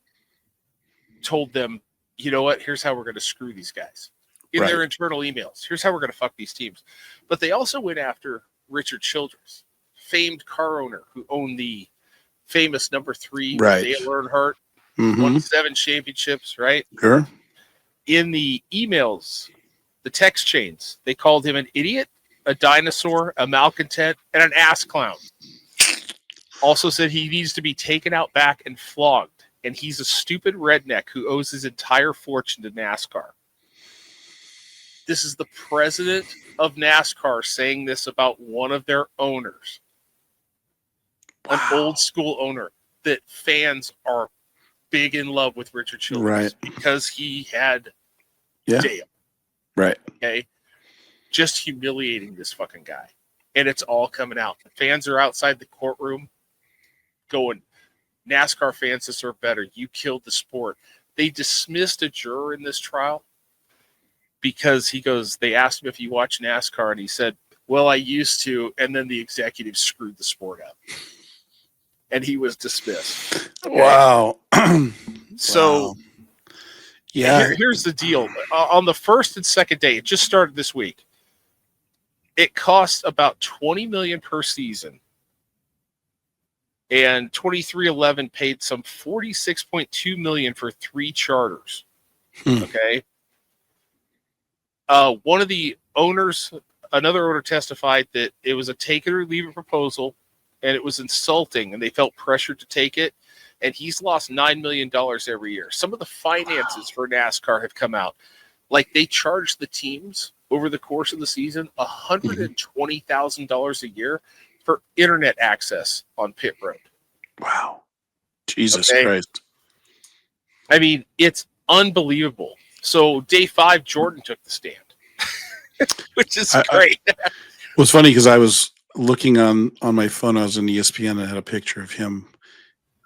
told them, you know what? Here's how we're going to screw these guys in their internal emails. Here's how we're going to fuck these teams. But they also went after Richard Childress, famed car owner who owned the famous number 3 Dale Earnhardt, won 7 championships, right? Sure. In the emails, the text chains, they called him an idiot, a dinosaur, a malcontent, and an ass clown. Also said he needs to be taken out back and flogged, and he's a stupid redneck who owes his entire fortune to NASCAR. This is the president of NASCAR saying this about one of their owners. An old school owner that fans are big in love with Richard Childress because he had Dale. Right. Okay. Just humiliating this fucking guy. And it's all coming out. The fans are outside the courtroom going, NASCAR fans deserve better. You killed the sport. They dismissed a juror in this trial because they asked him if he watched NASCAR, and he said, well, I used to, and then the executive screwed the sport up. And he was dismissed. Okay? Wow. So, here's the deal. On the first and second day, it just started this week. It costs about $20 million per season, and 2311 paid some $46.2 million for 3 charters. Okay. One of the owners, another owner, testified that it was a take it or leave it proposal. And it was insulting, and they felt pressured to take it. And he's lost $9 million every year. Some of the finances for NASCAR have come out. Like, they charge the teams over the course of the season $120,000 a year for internet access on pit road. Wow. Jesus Christ. I mean, it's unbelievable. So day 5, Jordan took the stand, which is great. It was funny because I was looking on my phone. I was in ESPN and I had a picture of him,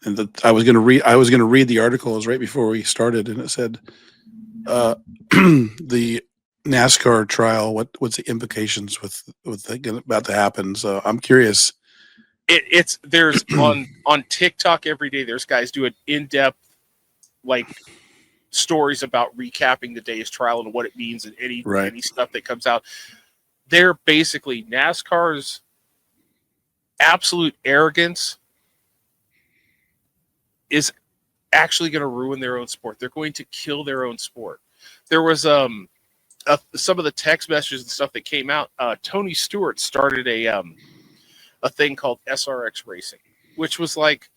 and I was going to read the article. It was right before we started, and it said the NASCAR trial. What's the implications with about to happen? So I'm curious. There's on TikTok every day. There's guys doing in-depth stories about recapping the day's trial and what it means and any stuff that comes out. They're basically NASCAR's absolute arrogance is actually going to ruin their own sport. They're going to kill their own sport. There was some of the text messages and stuff that came out. Tony Stewart started a thing called SRX Racing, which was like,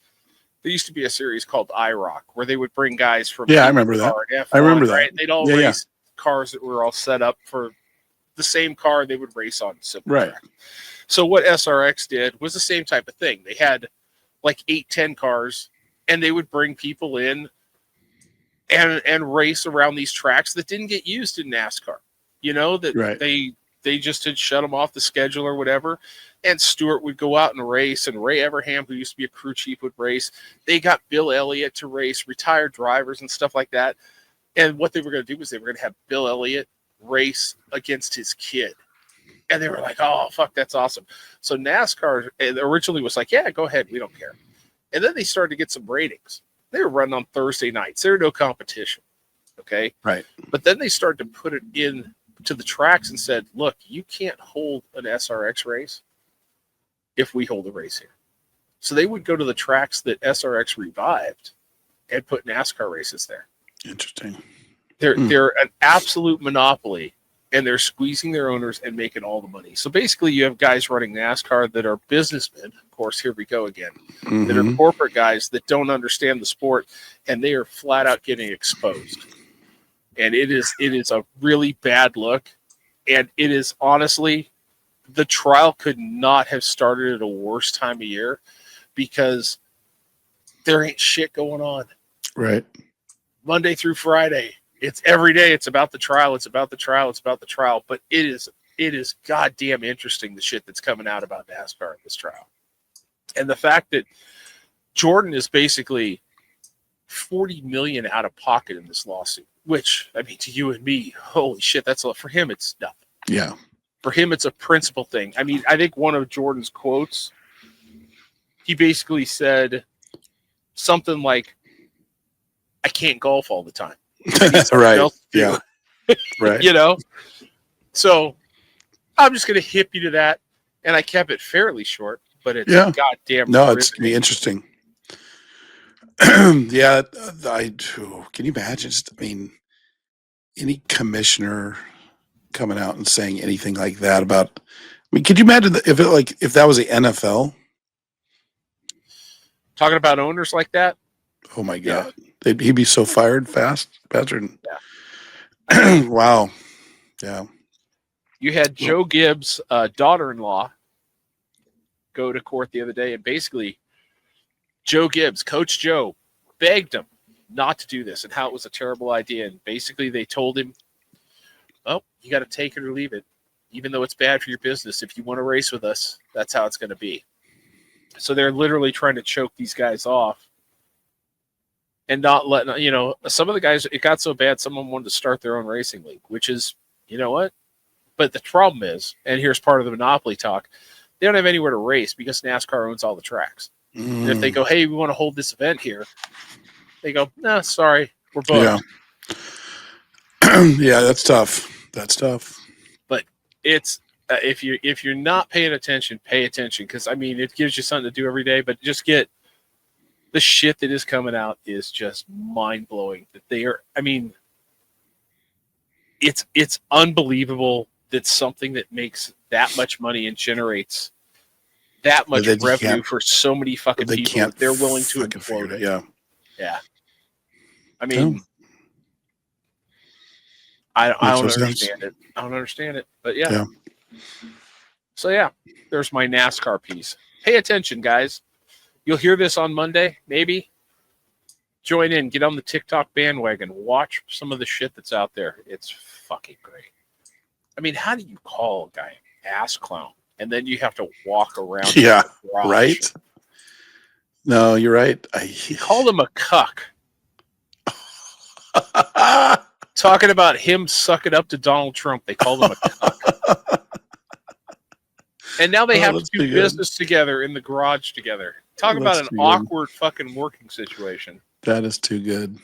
there used to be a series called iRock where they would bring guys from I remember that. F1, I remember that. Right? They'd all race cars that were all set up for the same car they would race on simple track. So what SRX did was the same type of thing. They had like 8-10 cars, and they would bring people in and race around these tracks that didn't get used in NASCAR. You know, that they just had shut them off the schedule or whatever. And Stewart would go out and race, and Ray Everham, who used to be a crew chief, would race. They got Bill Elliott to race, retired drivers and stuff like that. And what they were going to do was they were going to have Bill Elliott race against his kid. And they were like, oh, fuck, that's awesome. So NASCAR originally was like, yeah, go ahead. We don't care. And then they started to get some ratings. They were running on Thursday nights. There were no competition. Okay. Right. But then they started to put it in to the tracks and said, look, you can't hold an SRX race if we hold a race here. So they would go to the tracks that SRX revived and put NASCAR races there. Interesting. They're an absolute monopoly, and they're squeezing their owners and making all the money. So basically you have guys running NASCAR that are businessmen. Of course, here we go again. That are corporate guys that don't understand the sport, and they are flat out getting exposed. And it is a really bad look. And it is honestly, the trial could not have started at a worse time of year, because there ain't shit going on. Right. Monday through Friday. It's every day. It's about the trial. It's about the trial. It's about the trial. But it is goddamn interesting, the shit that's coming out about NASCAR in this trial. And the fact that Jordan is basically $40 million out of pocket in this lawsuit, which, I mean, to you and me, holy shit, that's a lot. For him, it's nothing. Yeah. For him, it's a principle thing. I mean, I think one of Jordan's quotes, he basically said something like, I can't golf all the time. Right. Yeah. Right. You know? So I'm just going to hip you to that. And I kept it fairly short, but it's goddamn. No, it's going to be interesting. Yeah. Can you imagine? I mean, any commissioner coming out and saying anything like that about, I mean, could you imagine if that was the NFL? Talking about owners like that? Oh my God. He'd be so fired faster. Wow. Yeah. You had Joe Gibbs' daughter-in-law go to court the other day, and basically Joe Gibbs, Coach Joe, begged him not to do this and how it was a terrible idea. And basically they told him, oh, you got to take it or leave it. Even though it's bad for your business, if you want to race with us, that's how it's going to be. So they're literally trying to choke these guys off. And not letting, you know, some of the guys, it got so bad, someone wanted to start their own racing league, which is, you know what? But the problem is, and here's part of the monopoly talk, they don't have anywhere to race because NASCAR owns all the tracks. And if they go, hey, we want to hold this event here, they go, no, sorry, we're booked. Yeah. Yeah, that's tough. That's tough. But it's, if you're not paying attention, pay attention. Because, I mean, it gives you something to do every day, but just get, the shit that is coming out is just mind-blowing. That they are, I mean, it's unbelievable that something that makes that much money and generates that much revenue for so many fucking people, they're willing to implode it. Yeah. Yeah. I mean, I don't understand it. I don't understand it. But yeah. So yeah, there's my NASCAR piece. Pay attention, guys. You'll hear this on Monday, maybe. Join in. Get on the TikTok bandwagon. Watch some of the shit that's out there. It's fucking great. I mean, how do you call a guy an ass clown? And then you have to walk around. Yeah, right? No, you're right. He called him a cuck. Talking about him sucking up to Donald Trump. They called him a cuck. And now they have to do business together in the garage together. Talk about an awkward fucking working situation. That is too good.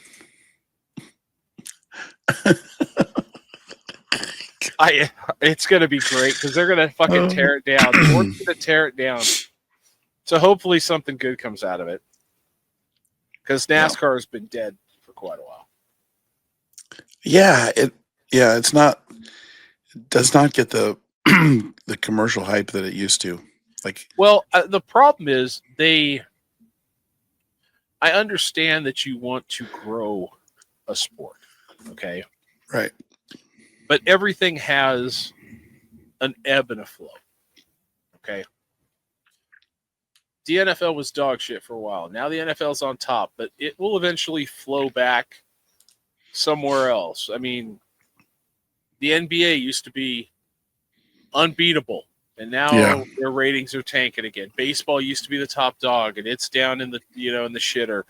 It's going to be great because they're going to fucking tear it down. We're going to tear it down. So hopefully something good comes out of it, because NASCAR has been dead for quite a while. Yeah, it's not. It does not get the the commercial hype that it used to. Like, well, the problem is I understand that you want to grow a sport, okay? right. But everything has an ebb and a flow, okay? The NFL was dog shit for a while. Now the NFL's on top, but it will eventually flow back somewhere else. I mean, the NBA used to be unbeatable, and now their ratings are tanking again. Baseball used to be the top dog, and it's down in the in the shitter.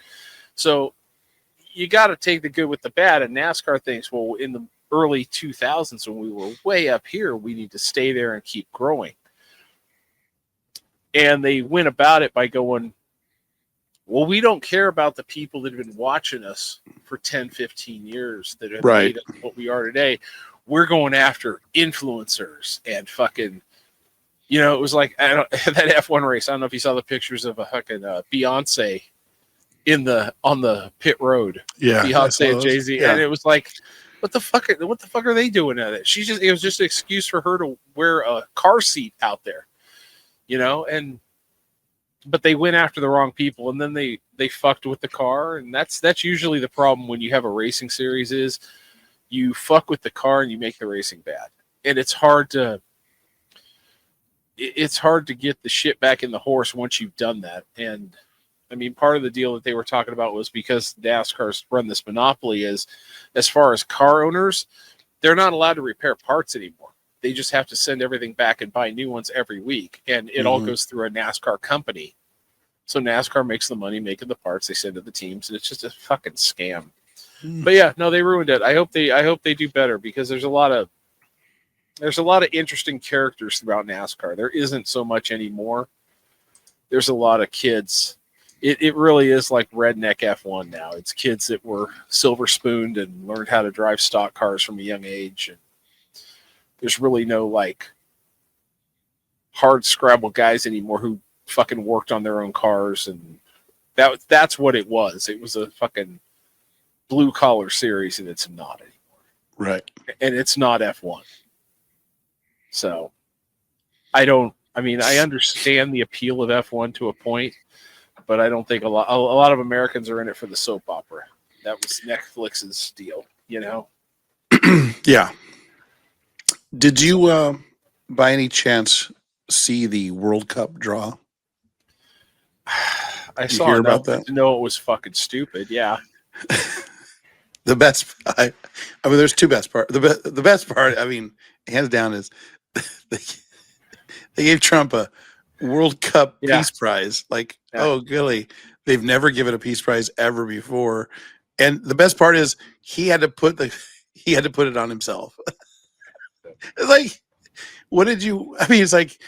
So you got to take the good with the bad. And NASCAR thinks, well, in the early 2000s when we were way up here, we need to stay there and keep growing. And they went about it by going, well, we don't care about the people that have been watching us for 10, 15 years that have made us what we are today. We're going after influencers and fucking, it was like that F1 race. I don't know if you saw the pictures of a fucking Beyonce on the pit road. Yeah, Beyonce and Jay-Z. Yeah. And it was like, what the fuck are they doing at it? It was just an excuse for her to wear a car seat out there, but they went after the wrong people, and then they fucked with the car. And that's usually the problem when you have a racing series is you fuck with the car and you make the racing bad. And it's hard to get the shit back in the horse once you've done that. And I mean, part of the deal that they were talking about was because NASCAR's run this monopoly is, as far as car owners, they're not allowed to repair parts anymore. They just have to send everything back and buy new ones every week. And it all goes through a NASCAR company. So NASCAR makes the money making the parts they send to the teams. And it's just a fucking scam. But yeah, no, they ruined it. I hope they do better, because there's a lot of interesting characters throughout NASCAR. There isn't so much anymore. There's a lot of kids. It really is like redneck F1 now. It's kids that were silver spooned and learned how to drive stock cars from a young age. And there's really no like hard scrabble guys anymore who fucking worked on their own cars. And that's what it was. It was a fucking blue collar series, and it's not anymore. Right. And it's not F1. So I understand the appeal of F1 to a point, but I don't think a lot of Americans are in it for the soap opera. That was Netflix's deal, Yeah. Did you, by any chance, see the World Cup draw? I saw about that. To know it was fucking stupid. Yeah. The best, I mean, there's two best part. The best part, I mean, hands down, is they gave Trump a World Cup Peace Prize. Like, oh, golly, they've never given a peace prize ever before. And the best part is he had to put it on himself. It's like, what did you? I mean, it's like,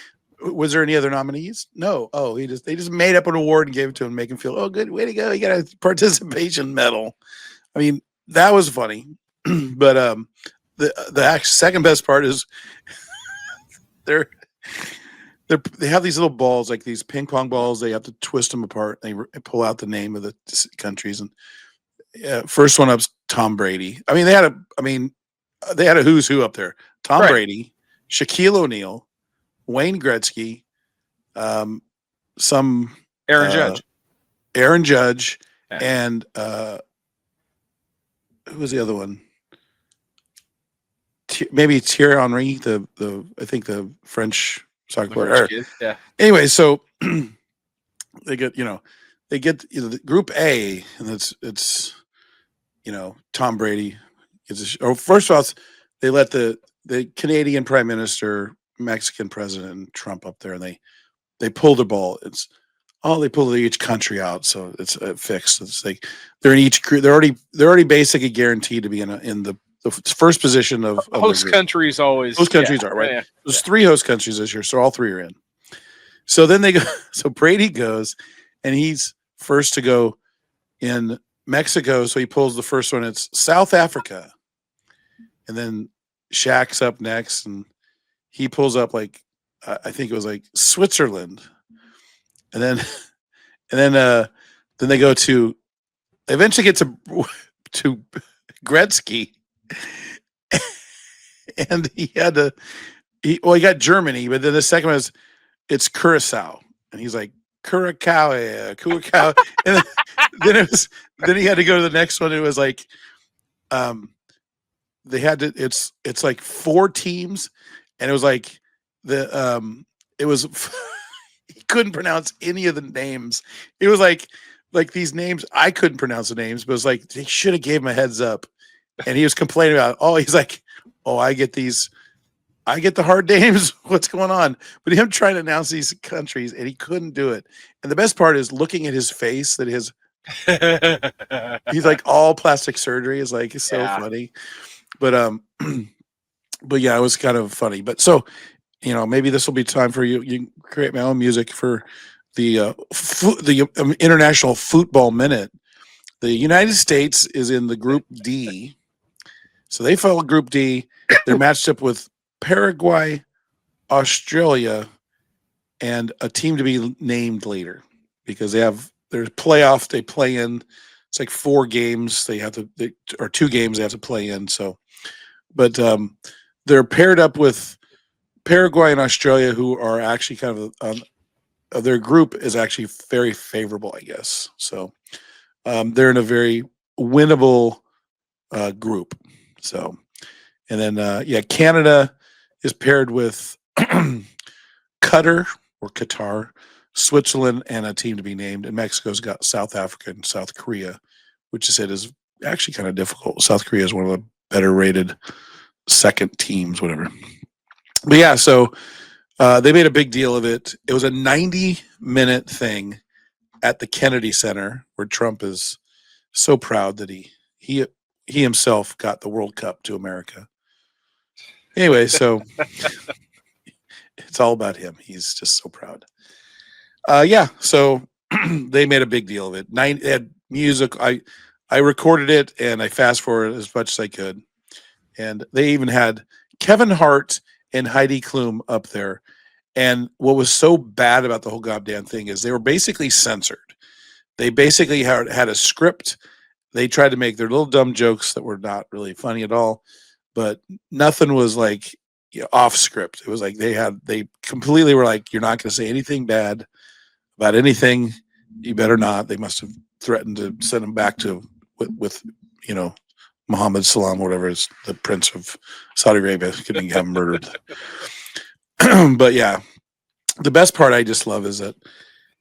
was there any other nominees? No. Oh, they just made up an award and gave it to him, make him feel, oh, good, way to go, you got a participation medal. I mean, that was funny. But the second best part is they have these little balls, like these ping pong balls. They have to twist them apart. They pull out the name of the countries, and first one up's Tom Brady. I mean, they had a who's who up there: Tom Brady, Shaquille O'Neal, Wayne Gretzky, some Aaron Judge, and who was the other one? Maybe Thierry Henry, I think the French soccer player. Yeah. Anyway, so they get the Group A, and it's Tom Brady. First of all, they let the Canadian Prime Minister, Mexican President, and Trump up there, and they pulled the ball. They pulled each country out, so it's fixed. It's like they're in each group. They're already basically guaranteed to be in the first position of host countries. Always host countries are right. There's 3 host countries this year, so all 3 are in. So then they go. So Brady goes, and he's first to go in Mexico. So he pulls the first one. It's South Africa, and then Shaq's up next, and he pulls up like I think it was like Switzerland. and then they go to. They eventually get to Gretzky, and he got Germany, but then the second one it's Curacao, and he's like Curacao, and then he had to go to the next one. It was like, they had to. It's like 4 teams, and it was like it was he couldn't pronounce any of the names. It was like these names I couldn't pronounce the names, but it was like they should have gave him a heads up. And he was complaining about, he's like, I get the hard names. What's going on? But him trying to announce these countries, and he couldn't do it. And the best part is looking at his face, that he's like all plastic surgery is like so funny. But but yeah, it was kind of funny. But so, maybe this will be time for you. You can create my own music for the International Football Minute. The United States is in the Group D. So they follow Group D. They're matched up with Paraguay, Australia, and a team to be named later, because there's playoff. They play in. It's like 4 games. Or 2 games they have to play in. So, but they're paired up with Paraguay and Australia, who are actually kind of their group is actually very favorable, I guess. So they're in a very winnable group. So, and then Canada is paired with Qatar, Switzerland, and a team to be named. And Mexico's got South Africa and South Korea, which is actually kind of difficult. South Korea is one of the better rated second teams, whatever. But yeah, so they made a big deal of it. It was a 90-minute thing at the Kennedy Center, where Trump is so proud that he himself got the World Cup to America. Anyway, so it's all about him. He's just so proud. So they made a big deal of it. They had music. I recorded it and I fast forwarded as much as I could. And they even had Kevin Hart and Heidi Klum up there. And what was so bad about the whole goddamn thing is they were basically censored. They basically had a script. They tried to make their little dumb jokes that were not really funny at all, but nothing was like off script. It was like they completely were like, you're not going to say anything bad about anything. You better not. They must have threatened to send him back with Mohammed Salam, whatever is the prince of Saudi Arabia, getting him murdered. But yeah, the best part I just love is that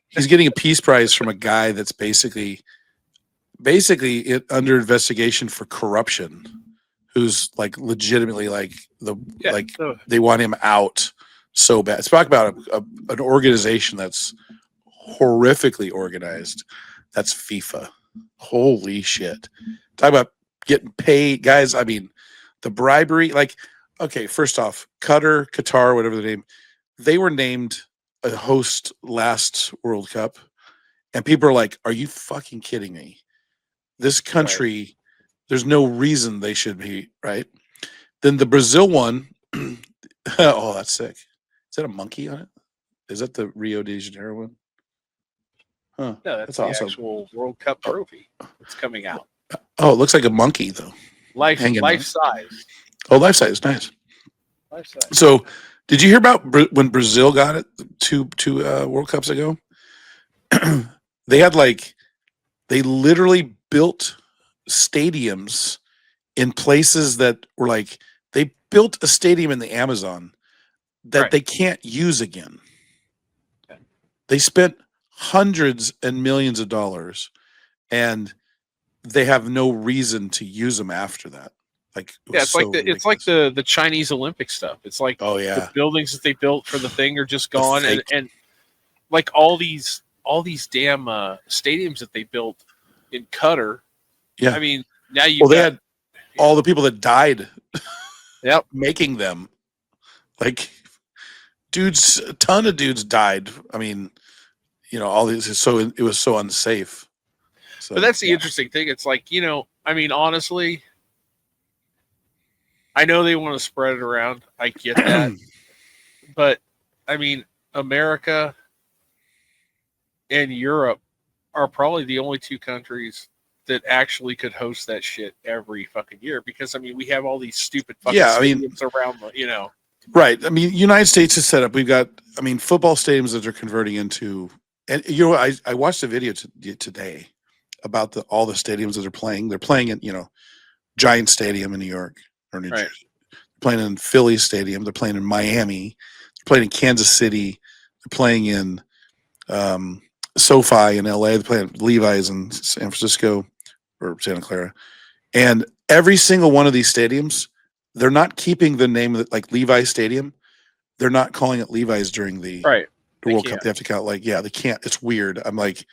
he's getting a peace prize from a guy that's basically under investigation for corruption, who's like legitimately they want him out so bad. Let's talk about an organization that's horrifically organized. That's FIFA. Holy shit. Talk about getting paid, guys. I mean, the bribery, okay, first off, Qatar, whatever the name, they were named a host last World Cup, and people are like, are you fucking kidding me? This country, right. There's no reason they should be, right? Then the Brazil one, oh, that's sick. Is that a monkey on it? Is that the Rio de Janeiro one? Huh. No, that's the awesome. Actual World Cup trophy. It's coming out. Oh, it looks like a monkey, though. Life size. Oh, life size. Nice. Life size. So, did you hear about when Brazil got it two World Cups ago? They literally built stadiums in places that were they built a stadium in the Amazon that they can't use again. Okay. They spent hundreds and millions of dollars, and they have no reason to use them after that. It's like the Chinese Olympic stuff. It's like the buildings that they built for the thing are just gone, and like all these damn stadiums that they built in Qatar. Yeah, I mean now they had all the people that died. Yep, making them dudes. A ton of dudes died. I mean, all these. So it was so unsafe. So, but that's the interesting thing. It's like I mean, honestly. I know they want to spread it around. I get that. But, I mean, America, and Europe are probably the only two countries that actually could host that shit every fucking year, because I mean we have all these stupid fucking stadiums around the, you know. Right. I mean, United States is set up. We've got, I mean, football stadiums that are converting into, and you know, I watched a video today about all the stadiums that are playing. They're playing at, you know, Giant Stadium in New York or New Jersey. They're playing in Philly Stadium. They're playing in Miami. They're playing in Kansas City. They're playing in SoFi in LA. They're playing at Levi's in San Francisco or Santa Clara. And every single one of these stadiums, they're not keeping the name of it, like Levi's Stadium. They're not calling it Levi's during the World Cup. They have to count they can't. It's weird. I'm like,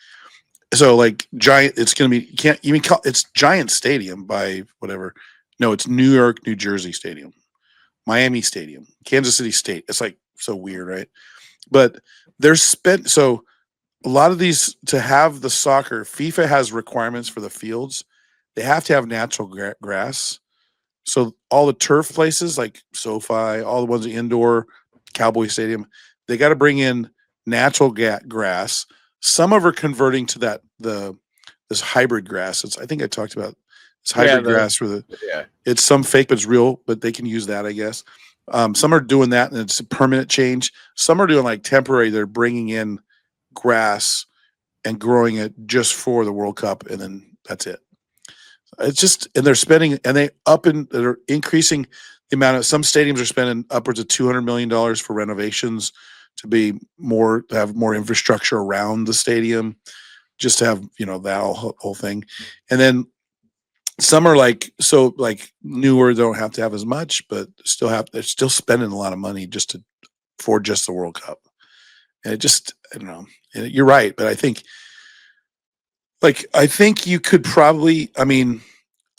so like Giant, it's going to be, you can't even call it's Giant Stadium by whatever. No, it's New York, New Jersey Stadium, Miami Stadium, Kansas City State. It's like so weird, right? But they're spent. So a lot of these, to have the soccer, FIFA has requirements for the fields. They have to have natural grass. So all the turf places like SoFi, all the ones indoor, Cowboy Stadium, they got to bring in natural grass. Some of are converting to this hybrid grass. I think I talked about this hybrid grass for it's some fake, but it's real, but they can use that, I guess. Some are doing that and it's a permanent change. Some are doing like temporary. They're bringing in grass and growing it just for the World Cup, and then that's it. It's just, and they're spending, and they're increasing the amount of, some stadiums are spending upwards of $200 million for renovations to have more infrastructure around the stadium, just to have, you know, that whole thing. And then some are like newer, don't have to have as much, but they're still spending a lot of money for just the World Cup. And I don't know. And you're right, but I think you could probably, I mean,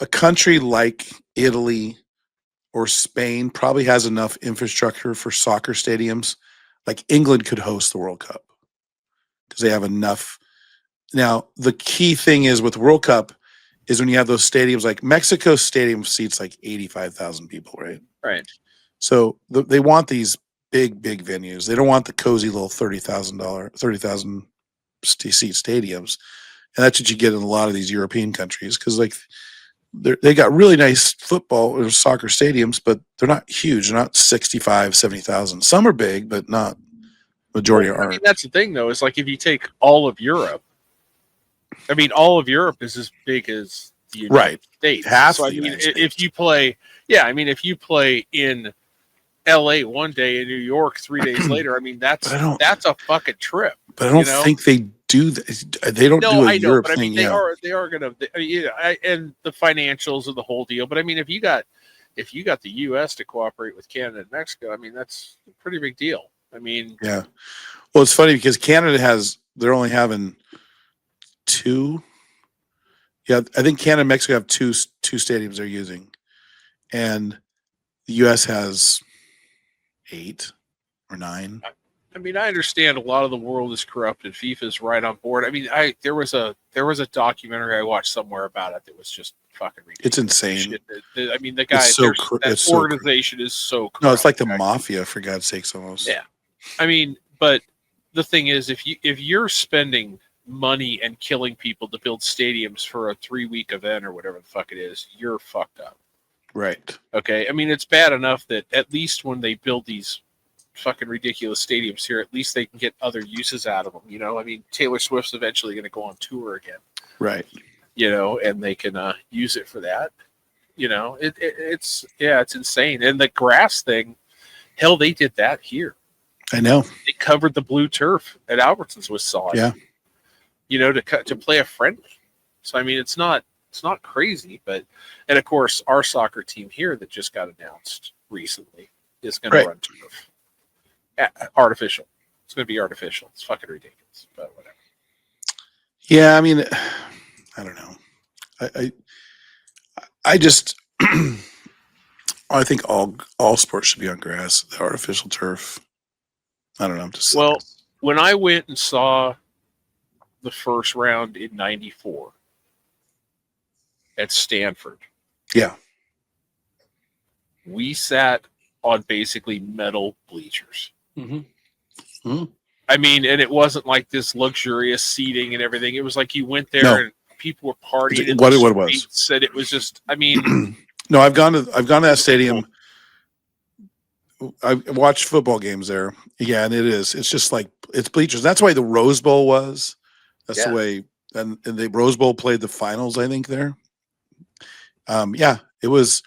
a country like Italy or Spain probably has enough infrastructure for soccer stadiums. Like England could host the World Cup because they have enough. Now, the key thing is with World Cup is when you have those stadiums, like Mexico Stadium seats like 85,000 people, right? Right. So they want these big venues. They don't want the cozy little $30,000 seat stadiums. And that's what you get in a lot of these European countries, because like they got really nice football or soccer stadiums, but they're not huge. They're not 65, 70,000. Some are big, but not majority aren't. I mean, that's the thing, though, is like if you take all of Europe, I mean, all of Europe is as big as the United States. So, I mean, if you play, if you play in LA one day and New York 3 days later, I mean, that's a fucking trip. But I don't think they do that. They don't do a Europe thing. They are going to, and the financials of the whole deal. But I mean, if you got the U.S. to cooperate with Canada and Mexico, I mean, that's a pretty big deal. I mean, yeah. Well, it's funny because Canada they're only having 2. Yeah, I think Canada and Mexico have two stadiums they're using, and the U.S. has 8 or 9. I mean, I understand a lot of the world is corrupted. FIFA's right on board. I mean, there was a documentary I watched somewhere about it that was just fucking ridiculous. It's insane. I mean, the guy, that organization is so corrupt. No, it's like the mafia, for God's sakes, almost. Yeah. I mean, but the thing is, if you're spending money and killing people to build stadiums for a 3-week event or whatever the fuck it is, you're fucked up. Right. Okay. I mean, it's bad enough that at least when they build these fucking ridiculous stadiums here, at least they can get other uses out of them. You know, I mean, Taylor Swift's eventually going to go on tour again. Right. You know, and they can use it for that. You know, it's insane. And the grass thing, hell, they did that here. I know. They covered the blue turf at Albertsons with sod. Yeah. You know, to play a friendly. So I mean, it's not crazy, but, and of course, our soccer team here that just got announced recently is going to run turf. Artificial. It's going to be artificial. It's fucking ridiculous, but whatever. Yeah, I mean, I don't know. I just I think all sports should be on grass. The artificial turf, I don't know. Well, when I went and saw the first round in '94 at Stanford, we sat on basically metal bleachers. Mm-hmm. Mm-hmm. I mean, and it wasn't like this luxurious seating and everything. It was like you went there and people were partying in the streets, and it was just. I mean, no, I've gone to that stadium. I watched football games there. Yeah, and it is. It's just like it's bleachers. That's why the Rose Bowl was. That's the way. And the Rose Bowl played the finals, I think, there. Yeah, it was.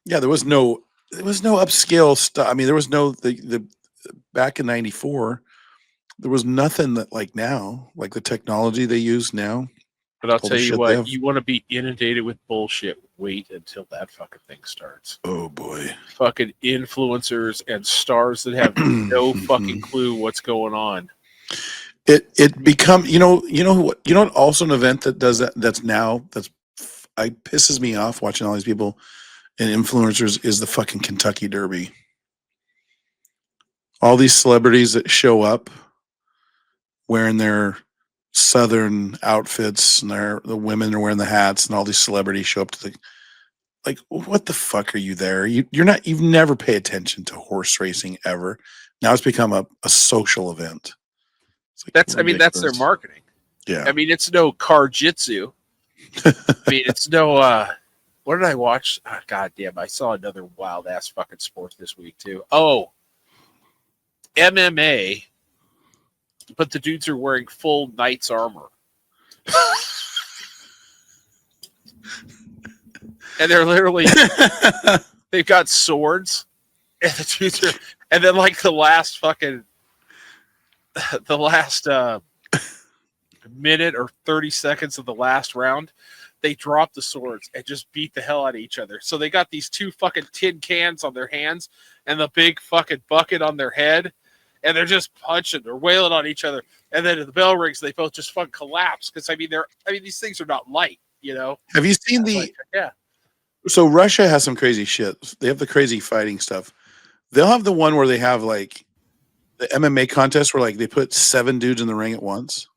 Yeah, there was no upscale stuff. I mean, there was no the back in '94. There was nothing that like now, like the technology they use now. But I'll tell you what, you want to be inundated with bullshit. Wait until that fucking thing starts. Oh boy, fucking influencers and stars that have no fucking clue what's going on. It become what also an event that does that pisses me off watching all these people and influencers is the fucking Kentucky Derby. All these celebrities that show up wearing their Southern outfits and the women are wearing the hats and all these celebrities show up to what the fuck are you there? You've never paid attention to horse racing ever. Now it's become a social event. That's their marketing. Yeah. I mean, it's no car jitsu. I mean, it's no, what did I watch? Oh, God damn, I saw another wild ass fucking sport this week too. Oh, MMA, but the dudes are wearing full knight's armor. And they're literally, they've got swords, and the dudes are, and then like the last minute or 30 seconds of the last round, they drop the swords and just beat the hell out of each other. So they got these two fucking tin cans on their hands and the big fucking bucket on their head, and they're just punching, they're wailing on each other. And then the bell rings, they both just fucking collapse because these things are not light, you know. Have you seen yeah? So Russia has some crazy shit. They have the crazy fighting stuff. They'll have the one where they have like the MMA contest where like they put 7 dudes in the ring at once.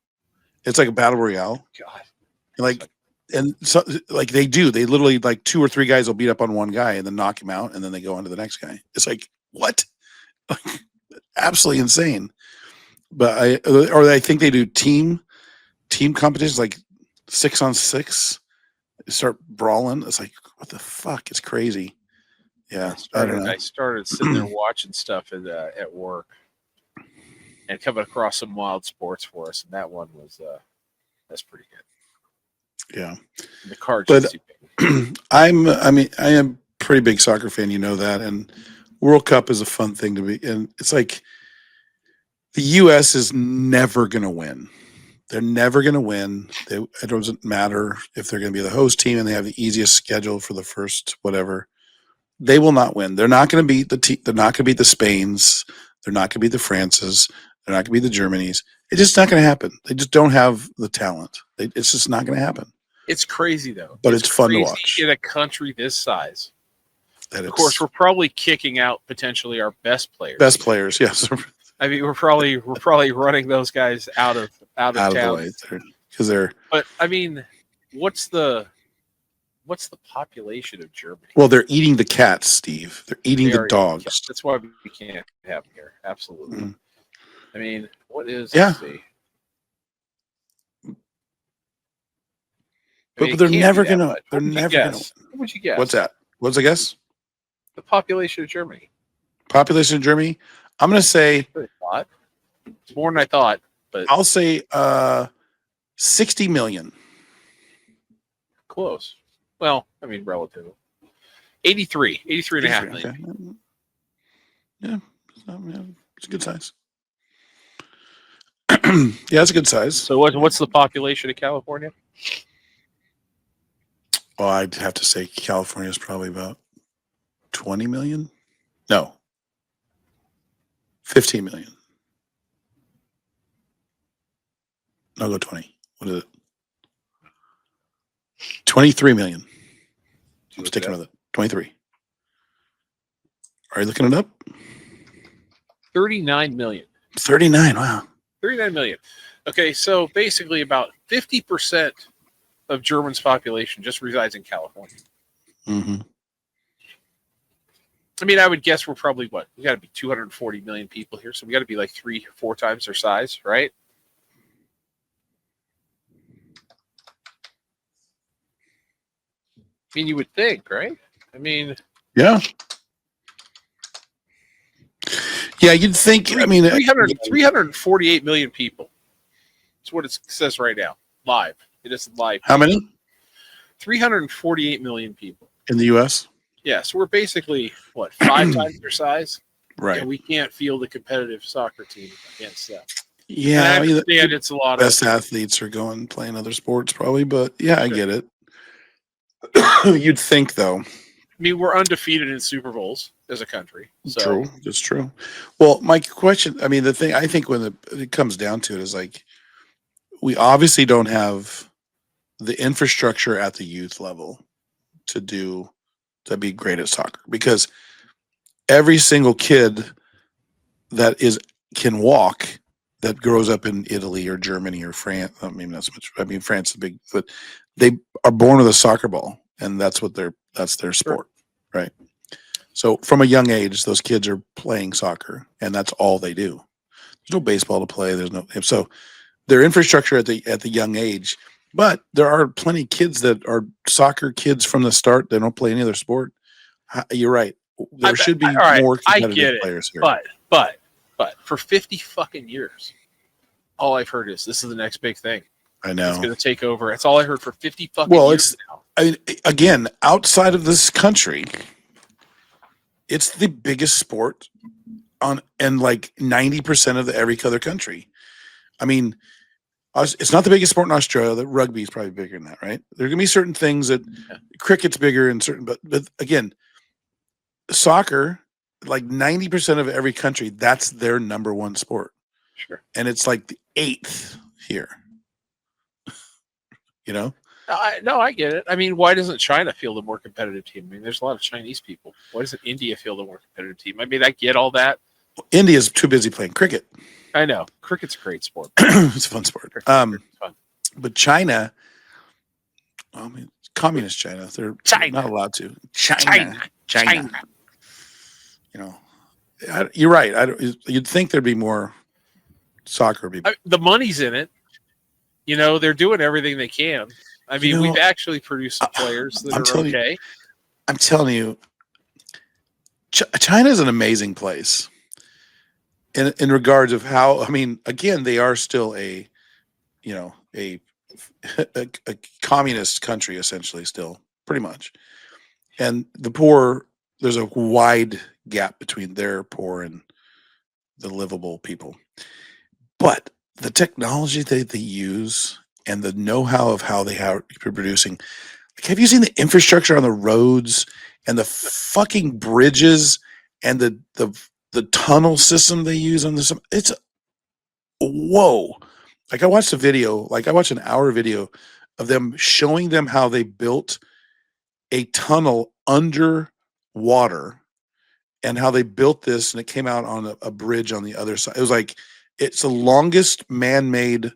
It's like a battle royale. God. And so like they literally like 2 or 3 guys will beat up on one guy and then knock him out and then they go on to the next guy. It's like, what? Absolutely insane. But I think they do team competitions like 6-on-6. They start brawling. It's like, what the fuck? It's crazy. Yeah. I started sitting there watching stuff at work and coming across some wild sports for us, and that one was that's pretty good. Yeah. And the card, but I am a pretty big soccer fan, you know that, and World Cup is a fun thing to be, and it's like the U.S. is never going to win. They're never going to win. It doesn't matter if they're going to be the host team and they have the easiest schedule for the first whatever. They will not win. They're not going to beat they're not going to beat the Spains. They're not going to beat the Frances. They're not going to beat the Germanys. It's just not going to happen. They just don't have the talent. It's just not going to happen. It's crazy though. But it's fun to watch in a country this size. Of course, we're probably kicking out potentially our best players. Best players, yes. I mean, we're probably running those guys out of town because they're. But I mean, what's the population of Germany? Well, they're eating the cats, Steve. They're eating the dogs. That's why we can't have them here. Absolutely. Mm-hmm. I mean, what is? Yeah. But they're never gonna. They're never gonna. What would you guess? What's that? What's the guess? The population of Germany. Population of Germany. I'm gonna say. It's more than I thought, but I'll say 60 million. Close. Well, I mean, relative. 83 and a half million. Okay. Yeah, it's a good size. Yeah, it's a good size. So what's the population of California? Well, I'd have to say California is probably about 20 million. No. 15 million. I'll go 20. What is it? 23 million. I'm sticking with it. 23. Are you looking it up? 39 million. 39. Wow. 39 million. Okay, so basically about 50% of Germany's population just resides in California. Mm-hmm. I mean, I would guess we're probably we got to be 240 million people here, so we got to be like 3 or 4 times their size, right? I mean, you would think, right? I mean, yeah, you'd think. I mean, 348 million people. That's what it says right now, live. It isn't live. How many? 348 million people in the U.S. Yeah, so we're basically 5 times their size, right? And we can't field a competitive soccer team against that. Yeah, I understand it's a lot of best athletes are going playing other sports probably, but yeah, I get it. You'd think though. I mean, we're undefeated in Super Bowls as a country. So. True, that's true. Well, my question, I mean, the thing I think when it comes down to it is like we obviously don't have the infrastructure at the youth level to be great at soccer, because every single kid that can walk that grows up in Italy or Germany or France, I mean, not so much. I mean, France is big, but they are born with a soccer ball, and that's their sport, right? So from a young age, those kids are playing soccer, and that's all they do. There's no baseball to play. So their infrastructure at the young age. But there are plenty of kids that are soccer kids from the start. They don't play any other sport. You're right. There should be more competitive players here. But for 50 fucking years, all I've heard is this is the next big thing. I know. It's going to take over. That's all I heard for 50 fucking years now. I mean, again, outside of this country, it's the biggest sport in like 90% of every other country. I mean, it's not the biggest sport in Australia. The rugby is probably bigger than that, right? There are going to be certain things that cricket's bigger and certain, but again, soccer, like 90% of every country, that's their number one sport. Sure. And it's like the 8th here. You know? No, I get it. I mean, why doesn't China field a more competitive team? I mean, there's a lot of Chinese people. Why doesn't India field a more competitive team? I mean, I get all that. India's too busy playing cricket. I know. Cricket's a great sport. It's a fun sport. Fun. But China, I mean, communist China, they're not allowed to. China. You know, you're right. You'd think there'd be more soccer. The money's in it. You know, they're doing everything they can. I mean, we've actually produced some players that are okay. I'm telling you, China is an amazing place. In regards of how, I mean, again, they are still a communist country, essentially, still, pretty much. And the poor, there's a wide gap between their poor and the livable people. But the technology they use and the know-how of how they are producing, like, have you seen the infrastructure on the roads and the fucking bridges and the tunnel system they use on this? It's whoa. Like I watched an hour video of them showing them how they built a tunnel underwater and how they built this, and it came out on a bridge on the other side. It was like, it's the longest man-made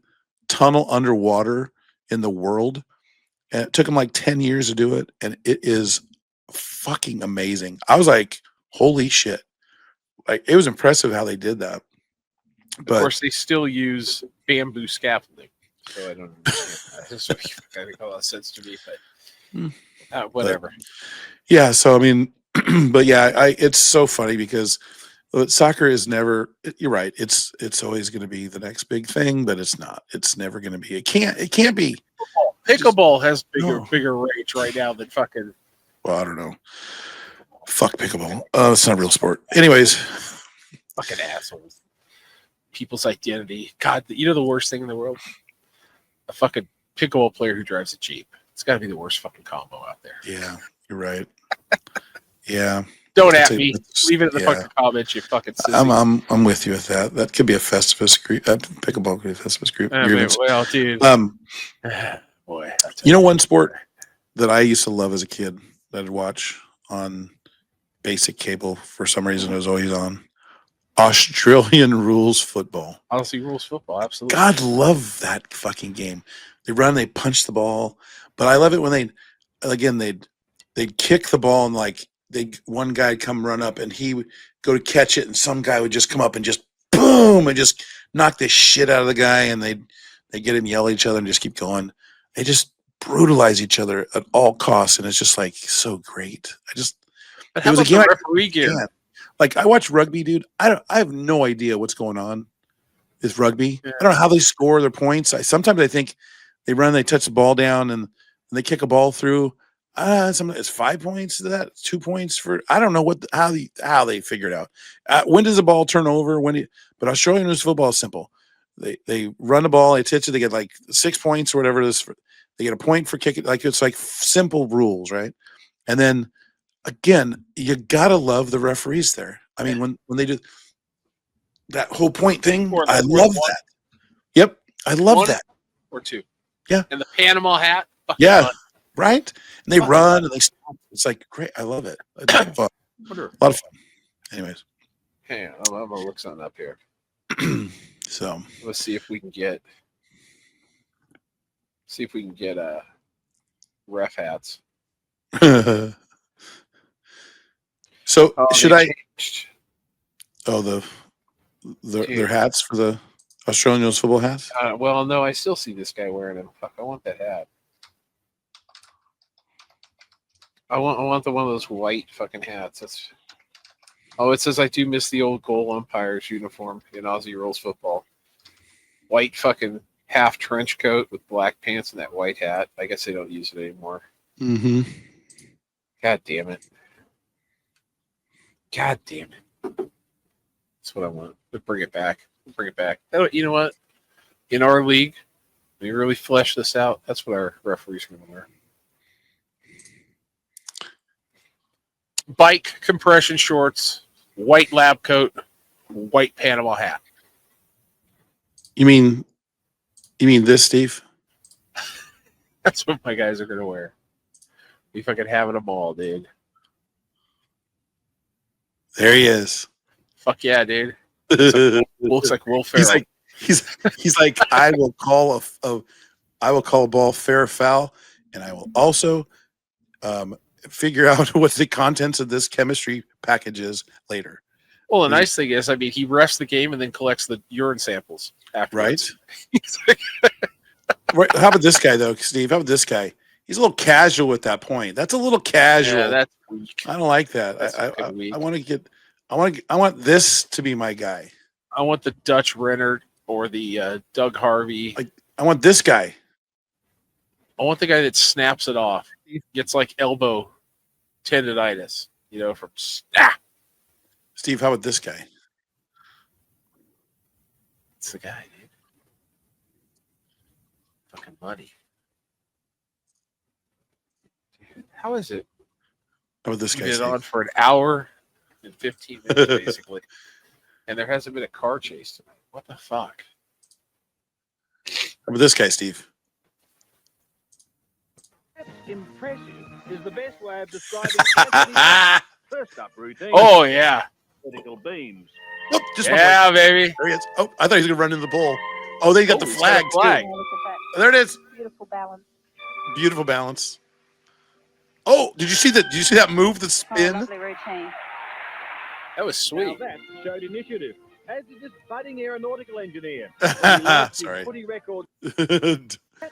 tunnel underwater in the world. And it took them like 10 years to do it. And it is fucking amazing. I was like, holy shit. Like, it was impressive how they did that. But of course, they still use bamboo scaffolding. So I don't understand. This kind of makes sense to me, but whatever. Yeah. So, I mean, but yeah, it's so funny because soccer is never, you're right. It's always going to be the next big thing, but it's not. It's never going to be. It can't be. Pickleball has bigger reach right now than fucking. Well, I don't know. Fuck pickleball. It's not a real sport. Anyways. Fucking assholes. People's identity. God, you know the worst thing in the world? A fucking pickleball player who drives a Jeep. It's got to be the worst fucking combo out there. Yeah, you're right. Yeah. Don't at me. Leave it in the fucking comments, you fucking sissy. I'm with you with that. That could be a Festivus group. Pickleball could be a Festivus group. Well, dude. Boy. You know one sport that I used to love as a kid that I'd watch on basic cable for some reason it was always on? Australian rules football. Aussie rules football, absolutely. God, love that fucking game. They run, they punch the ball, but I love it when they'd kick the ball and like one guy come run up and he would go to catch it, and some guy would just come up and just boom and just knock the shit out of the guy, and they get him, yell at each other, and just keep going. They just brutalize each other at all costs, and it's just like so great. But how about the referee gear? Like, I watch rugby, dude. I have no idea what's going on with rugby. Yeah. I don't know how they score their points. Sometimes I think they run, they touch the ball down, and they kick a ball through. It's 5 points to that, 2 points for. I don't know how they figure it out. When does the ball turn over? But Australian football is simple. They run the ball, they touch it, they get like 6 points or whatever it is. They get a point for kicking. Like, it's like simple rules, right? And then again, you gotta love the referees there. I mean, when they do that whole point thing, I love that. Yep, I love that. Or two. Yeah. And the Panama hat. Yeah. Fun. Right? And they run and they stop. It's like great. I love it. It's like fun. A lot of fun. Anyways. Hey, I'm gonna look something up here. So let's see if we can get ref hats. So should I changed. Their hats for the Australian football hats? Well, no, I still see this guy wearing them. Fuck, I want that hat. I want one of those white fucking hats. It says I do miss the old goal umpire's uniform in Aussie rules football. White fucking half trench coat with black pants and that white hat. I guess they don't use it anymore. Mm-hmm. God damn it. God damn it. That's what I want. We'll bring it back. You know what? In our league, we really flesh this out. That's what our referees are going to wear. Bike compression shorts, white lab coat, white Panama hat. You mean this, Steve? That's what my guys are going to wear. We fucking having them all, dude. There he is. Fuck yeah, dude. Looks like Will Ferrell. He's like, I will call a ball fair or foul, and I will also figure out what the contents of this chemistry package is later. Well, the nice thing is, I mean, he refs the game and then collects the urine samples afterwards. Right? Right. How about this guy, though, Steve? How about this guy? He's a little casual with that point. That's a little casual. Yeah, that's weak. I don't like that. I want this to be my guy. I want the Dutch Renner or the Doug Harvey. I want this guy. I want the guy that snaps it off. Gets like elbow tendonitis, from Steve, how about this guy? It's the guy, dude. Fucking money. Dude, how is it? How about this guy? Been on for an hour and 15 minutes, basically. And there hasn't been a car chase tonight. What the fuck? How about this guy, Steve? Impressive is the best way of describing first up routine. Oh yeah. Political beams. Oh, yeah, baby. There he is. Oh, I thought he was gonna run into the pole. Oh, they got the flag too. Oh, there it is. Beautiful balance. Beautiful balance. Oh, did you see that? Did you see that move? The spin. Lovely routine. That was sweet. Now that showed initiative. As did this budding aeronautical engineer. Sorry. Footy record. Hey,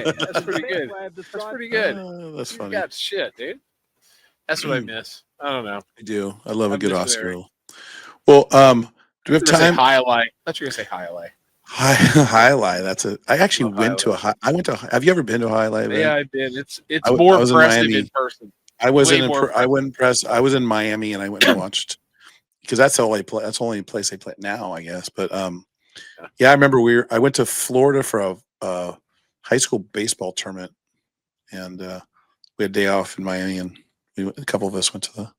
that's pretty good. That's pretty good. That's funny. You got shit, dude. That's what I miss. I don't know. I do. I love a good Oscar. Well, do we have time? Highlight. I thought you were gonna say highlight. Highlight. That's a. I actually went to a. I went to. Have you ever been to a highlight? Yeah, I've been. It's more impressive in person. I wasn't. I wasn't impressed. I was in Miami and I went and watched because that's the only place. That's the only place they play now, I guess. But yeah, I remember I went to Florida for a high school baseball tournament, and we had a day off in Miami, and a couple of us went to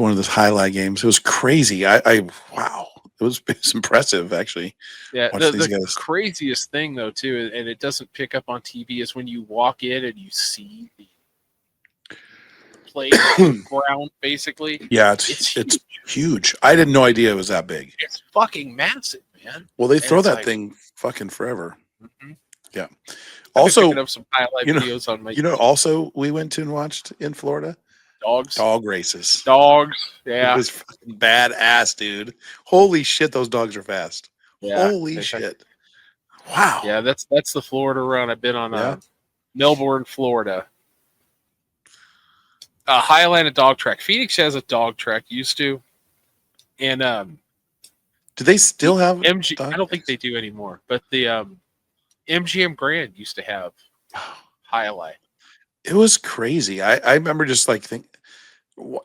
one of those highlight games. It was crazy. Wow, it was impressive actually. Yeah, the craziest thing though too, and it doesn't pick up on TV, is when you walk in and you see the play ground basically. Yeah, it's huge. I had no idea it was that big. It's fucking massive, man. Well, they throw that thing fucking forever. Mm-hmm. Yeah. Also, up some highlight videos on my. Also we went to and watched in Florida. Dog races. Dogs. Yeah. It was fucking badass, dude. Holy shit, those dogs are fast. Yeah. Holy shit. Wow. Yeah, that's the Florida run. I've been on Melbourne, Florida. Highland dog track. Phoenix has a dog track, used to. And do they still have MG? I don't think they do anymore. But the MGM Grand used to have Highlight. It was crazy. I remember just like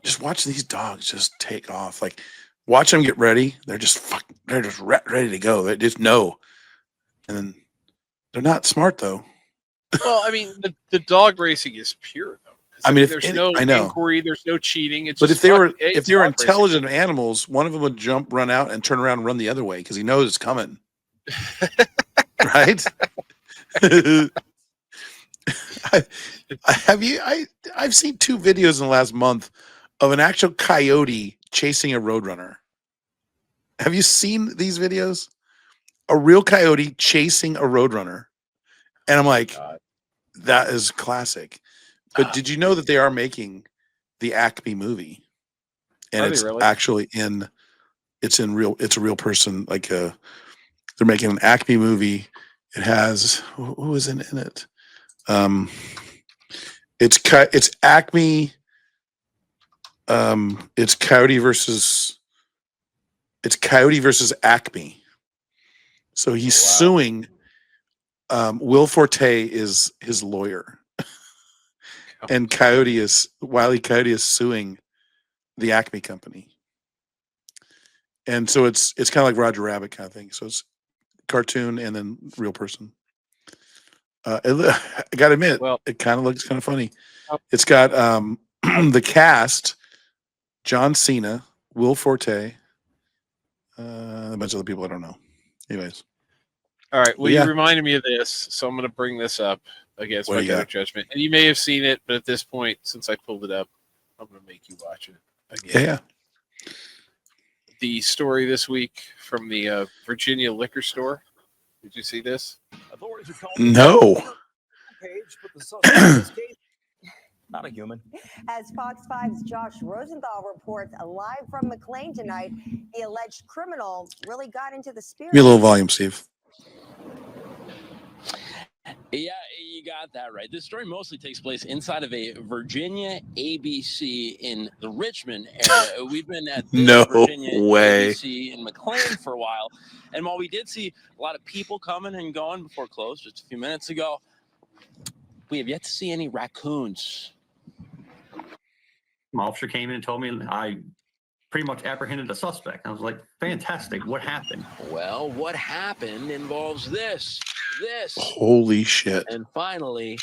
just watching these dogs just take off. Like watch them get ready. They're just ready to go. They just know. And then they're not smart though. Well, I mean, the dog racing is pure though. I mean, there's no inquiry, there's no cheating. It's but just if they were intelligent animals, one of them would jump, run out, and turn around and run the other way because he knows it's coming. Right? I've seen 2 videos in the last month of an actual coyote chasing a roadrunner. Have you seen these videos? A real coyote chasing a roadrunner. And I'm like, that is classic. But did you know that they are making the Acme movie? And it's actually it's a real person. Like they're making an Acme movie. It has who is in it? It's Acme. It's Coyote versus Acme. So he's suing. Will Forte is his lawyer, and Wile E. Coyote is suing the Acme company. And so it's kind of like Roger Rabbit kind of thing. So it's cartoon and then real person. I gotta admit, it kind of looks kind of funny. It's got the cast: John Cena, Will Forte, a bunch of other people I don't know. Anyways, all right. Well, you reminded me of this, so I'm going to bring this up against my better judgment. And you may have seen it, but at this point, since I pulled it up, I'm going to make you watch it again. Yeah. The story this week from the Virginia liquor store. Did you see this? No. Not a human. As Fox 5's Josh Rosenthal reports live from McLean tonight, the alleged criminal really got into the spirit. Give me a little volume, Steve. Yeah, you got that right. This story mostly takes place inside of a Virginia ABC in the Richmond area. We've been at this Virginia ABC in McLean for a while. And while we did see a lot of people coming and going before close just a few minutes ago, we have yet to see any raccoons. My officer came in and told me I pretty much apprehended a suspect. I was like, fantastic. What happened? Well, what happened involves this. Holy shit. And finally,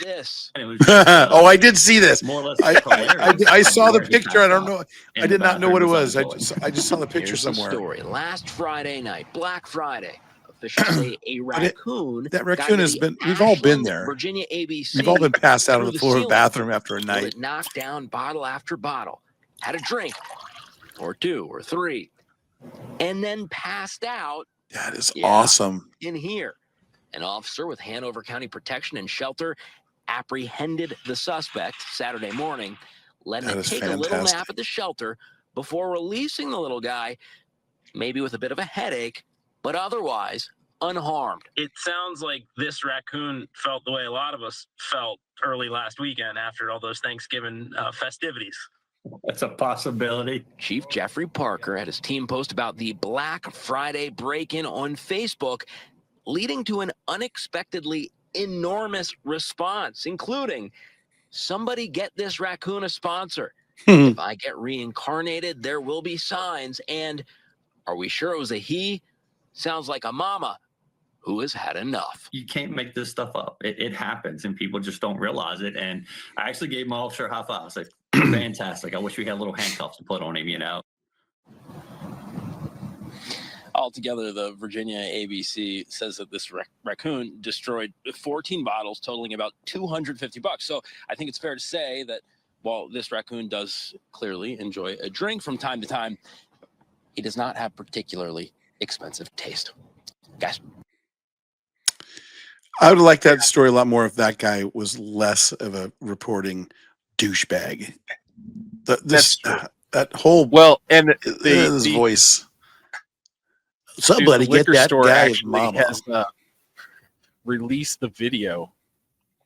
this. Oh, I did see this. More or less I saw the picture. I don't know. I did not know what it was. I just saw the picture Here's somewhere. The story. Last Friday night, Black Friday, officials say a raccoon. That raccoon has been. We've all been there. Virginia ABC. We've all been passed out on the floor of the bathroom after a night. It knocked down bottle after bottle, had a drink, or 2 or 3, and then passed out. That is awesome. In here, an officer with Hanover County Protection and Shelter apprehended the suspect Saturday morning, letting him take a little nap at the shelter before releasing the little guy, maybe with a bit of a headache, but otherwise unharmed. It sounds like this raccoon felt the way a lot of us felt early last weekend after all those Thanksgiving festivities. That's a possibility. Chief Jeffrey Parker had his team post about the Black Friday break-in on Facebook, leading to an unexpectedly enormous response, including, somebody get this raccoon a sponsor. If I get reincarnated, there will be signs. And are we sure it was a he? Sounds like a mama who has had enough. You can't make this stuff up. It happens, and people just don't realize it. And I actually gave my officer a high five. I was like, fantastic. I wish we had little handcuffs to put on him, you know. Altogether, the Virginia ABC says that this raccoon destroyed 14 bottles, totaling about $250. So I think it's fair to say that while this raccoon does clearly enjoy a drink from time to time, he does not have particularly expensive taste. Guys. I would like that story a lot more if that guy was less of a reporting douchebag. that whole and his voice. Somebody get that guy's mama. Has released the video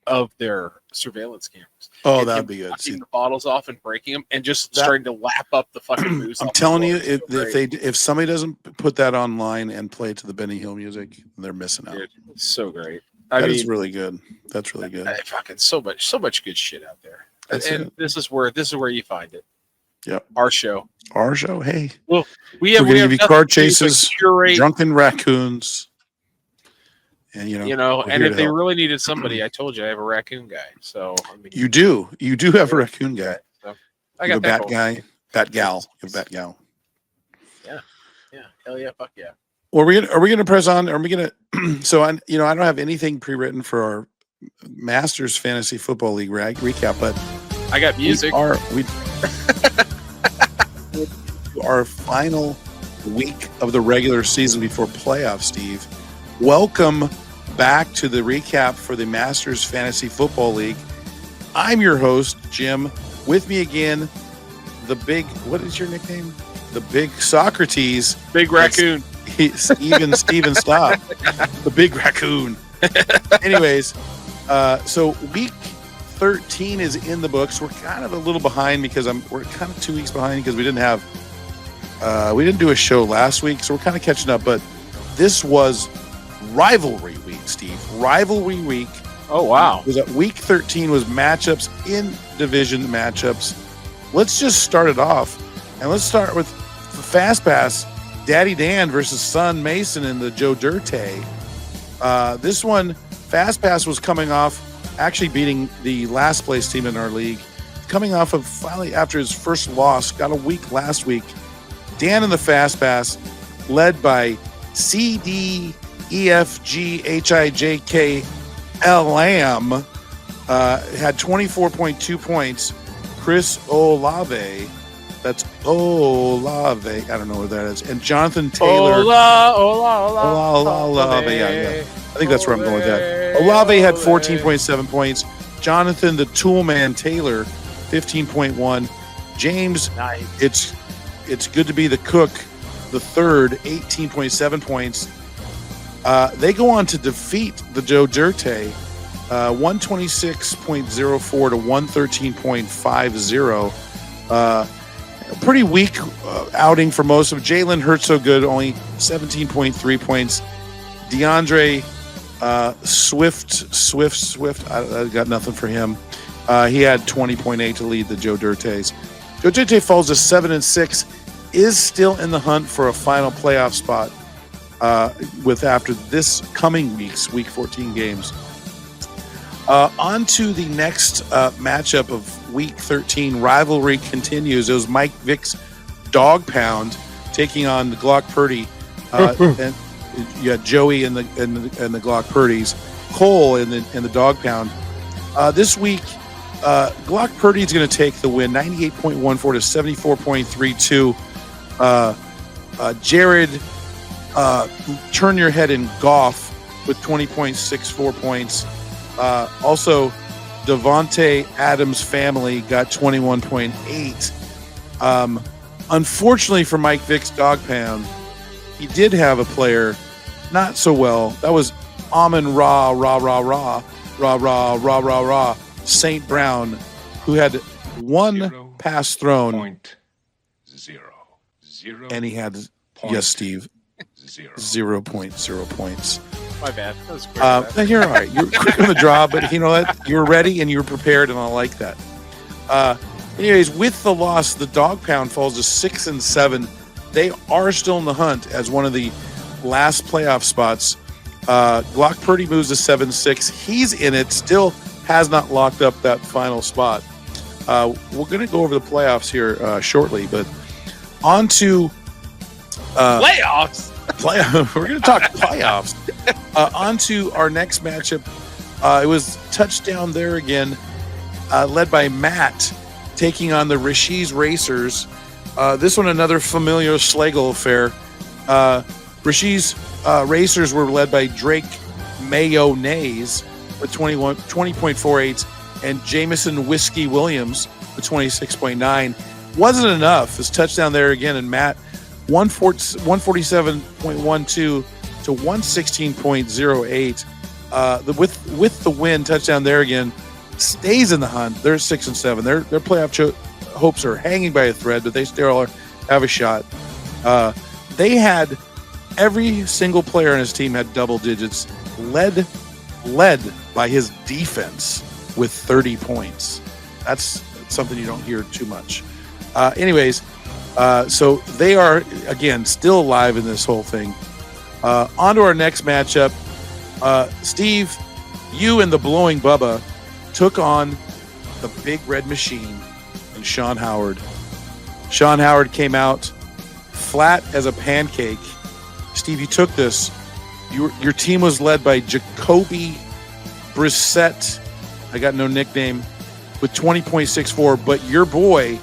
of their surveillance cameras. Oh, that'd be good. Taking the bottles off and breaking them, and just starting to lap up the fucking booze. I'm telling you, if somebody doesn't put that online and play to the Benny Hill music, they're missing out. Dude, it's so great. That is really good. That's really good. Fucking so much good shit out there. And this is where you find it. Yep. Our show. Hey. Well, we have give you car chases, curate, drunken raccoons. And and if they really needed somebody, I told you I have a raccoon guy. So you do have a raccoon guy. So I got a bat guy, bat gal. You have a bat gal. Yeah, hell yeah, fuck yeah. Well, are we gonna press on? Are we gonna? So I don't have anything pre-written for our Masters Fantasy Football League recap, but I got music. We our final week of the regular season before playoffs, Steve. Welcome back to the recap for the Masters Fantasy Football League. I'm your host, Jim. With me again, the big, what is your nickname? The big Socrates. Big Raccoon. Steven, stop. The big Raccoon. Anyways, so week 13 is in the books. We're kind of a little behind because we're kind of 2 weeks behind because we didn't do a show last week, so we're kind of catching up. But this was rivalry week, Steve. Rivalry week. Oh wow! Was that week 13 was matchups in division matchups. Let's just start it off, and let's start with the Fast Pass. Daddy Dan versus Son Mason in the Joe Dirte. This one, Fast Pass was coming off, actually beating the last place team in our league, coming off of finally after his first loss, got a week last week. Dan in the Fast Pass, led by CDEFGHIJKLM, had 24.2 points. Chris Olave, that's Olave, I don't know what that is, and Jonathan Taylor. Olave. Yeah. I think that's where I'm going with that. Olave had 14.7 points. Jonathan the Toolman Taylor, 15.1. James, nice. It's good to be the cook, the third, 18.7 points. They go on to defeat the Joe Dirte, 126.04 to 113.50. Pretty weak outing for most of Jalen Hurts. So good, only 17.3 points. DeAndre Swift. I got nothing for him. He had 20.8 to lead the Joe Dirtes. Joe Dirte falls to 7-6. Is still in the hunt for a final playoff spot with after this coming week's week 14 games. On to the next matchup of week 13. Rivalry continues. It was Mike Vick's Dog Pound taking on the Glock Purdy. And you had Joey and the Glock Purdy's, Cole in the Dog Pound. This week, Glock Purdy is going to take the win, 98.14 to 74.32. Jared, turn your head in Goff with 20.64 points. Also, Devontae Adams' family got 21.8. Unfortunately for Mike Vick's Dog Pound, he did have a player not so well. That was Amon St. Brown, who had one pass thrown. And he had, yes, Steve, 0.0 points. My bad. That was quick. You're all right. You're quick on the draw, but you know what? You were ready and you were prepared, and I like that. Anyways, with the loss, the Dog Pound falls to 6-7. They are still in the hunt as one of the last playoff spots. Glock Purdy moves to 7-6. He's in it, still has not locked up that final spot. We're going to go over the playoffs here shortly, but on to playoffs. We're going to talk playoffs. On to our next matchup. It was touchdown there again, led by Matt, taking on the Rashi's Racers. This one, another familiar Schlegel affair. Rashi's Racers were led by Drake Mayonnaise with 20.48, and Jameson Whiskey Williams with 26.9. Wasn't enough. His touchdown there again, and Matt 147.12 to 116.08. With the win, touchdown there again, stays in the hunt. They're 6-7. Their playoff hopes are hanging by a thread, but they still have a shot. They had every single player on his team had double digits, led by his defense with 30 points. That's something you don't hear too much. So they are, again, still alive in this whole thing. On to our next matchup. Steve, you and the Blowing Bubba took on the Big Red Machine and Sean Howard. Sean Howard came out flat as a pancake. Steve, you took this. Your team was led by Jacoby Brissett. I got no nickname, with 20.64, but your boy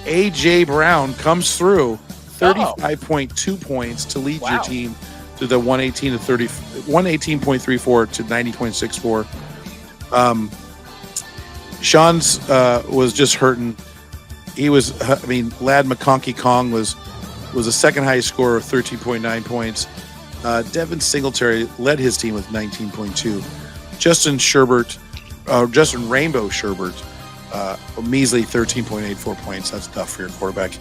A.J. Brown comes through 35.2 points to lead your team to the 118.34 to 90.64. Sean's was just hurting. He was, Lad McConkey Kong was a second highest scorer of 13.9 points. Devin Singletary led his team with 19.2. Justin Rainbow Sherbert, a measly 13.84 points. That's tough for your quarterback.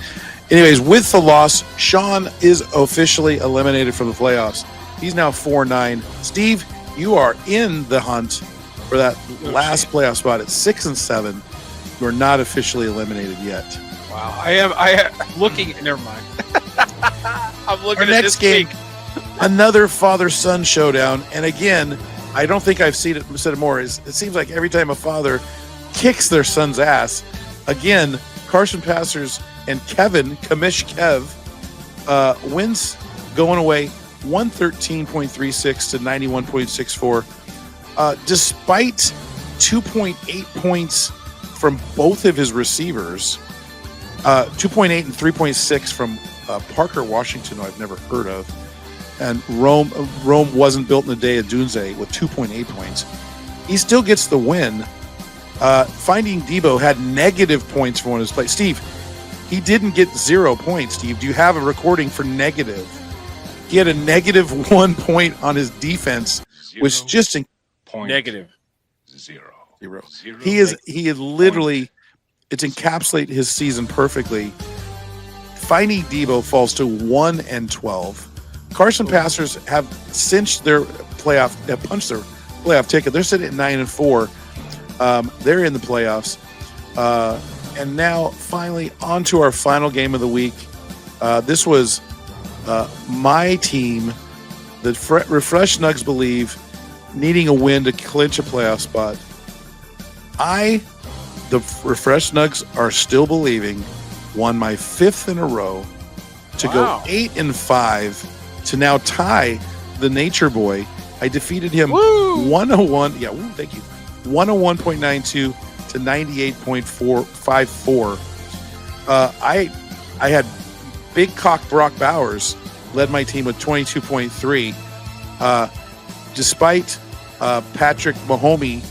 Anyways, with the loss, Sean is officially eliminated from the playoffs. He's now 4-9. Steve, you are in the hunt for that last playoff spot at 6-7. You are not officially eliminated yet. Wow, I am looking. Never mind. I'm looking Our at next this game. week. Another father-son showdown, and again, I don't think I've said it more. It seems like every time a father kicks their son's ass, again, Carson Passers and Kevin Kamish Kev wins going away 113.36 to 91.64. Despite 2.8 points from both of his receivers, 2.8 and 3.6 from Parker Washington, who I've never heard of. And Rome wasn't built in the day of Doomsday with 2.8 points. He still gets the win. Finding Debo had negative points for one of his plays. Steve, he didn't get 0 points, Steve. Do you have a recording for negative? He had a negative 1 point on his defense, which just negative zero. He is literally, it's encapsulated his season perfectly. Finding Debo falls to 1-12. Carson Passers have cinched their punched their playoff ticket. They're sitting at 9-4. They're in the playoffs. And now, finally, on to our final game of the week. This was my team, the Refreshed Nugs believe, needing a win to clinch a playoff spot. The Refreshed Nugs are still believing, won my 5th in a row to go 8-5 to now tie the Nature Boy. I defeated him 101. Yeah, thank you. 101.92 to 98.454. I had Big Cock Brock Bowers led my team with 22.3. Despite Patrick Mahomey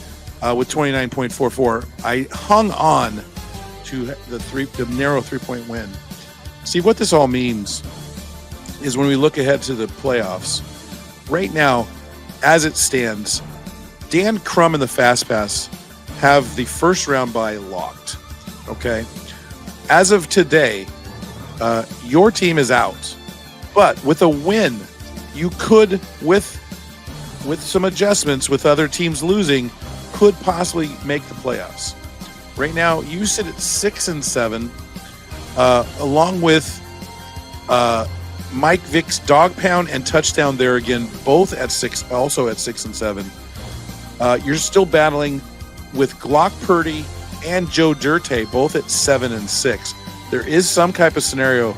with 29.44, I hung on to the narrow 3-point win. See, what this all means is when we look ahead to the playoffs, right now, as it stands, Dan Crum and the Fast Pass have the first round bye locked. Okay? As of today, your team is out. But with a win, you could, with some adjustments, with other teams losing, could possibly make the playoffs. Right now, you sit at 6-7, along with Mike Vick's dog pound and touchdown there again, both at 6, also at 6-7. You're still battling with Glock Purdy and Joe Dirte, both at 7-6. There is some type of scenario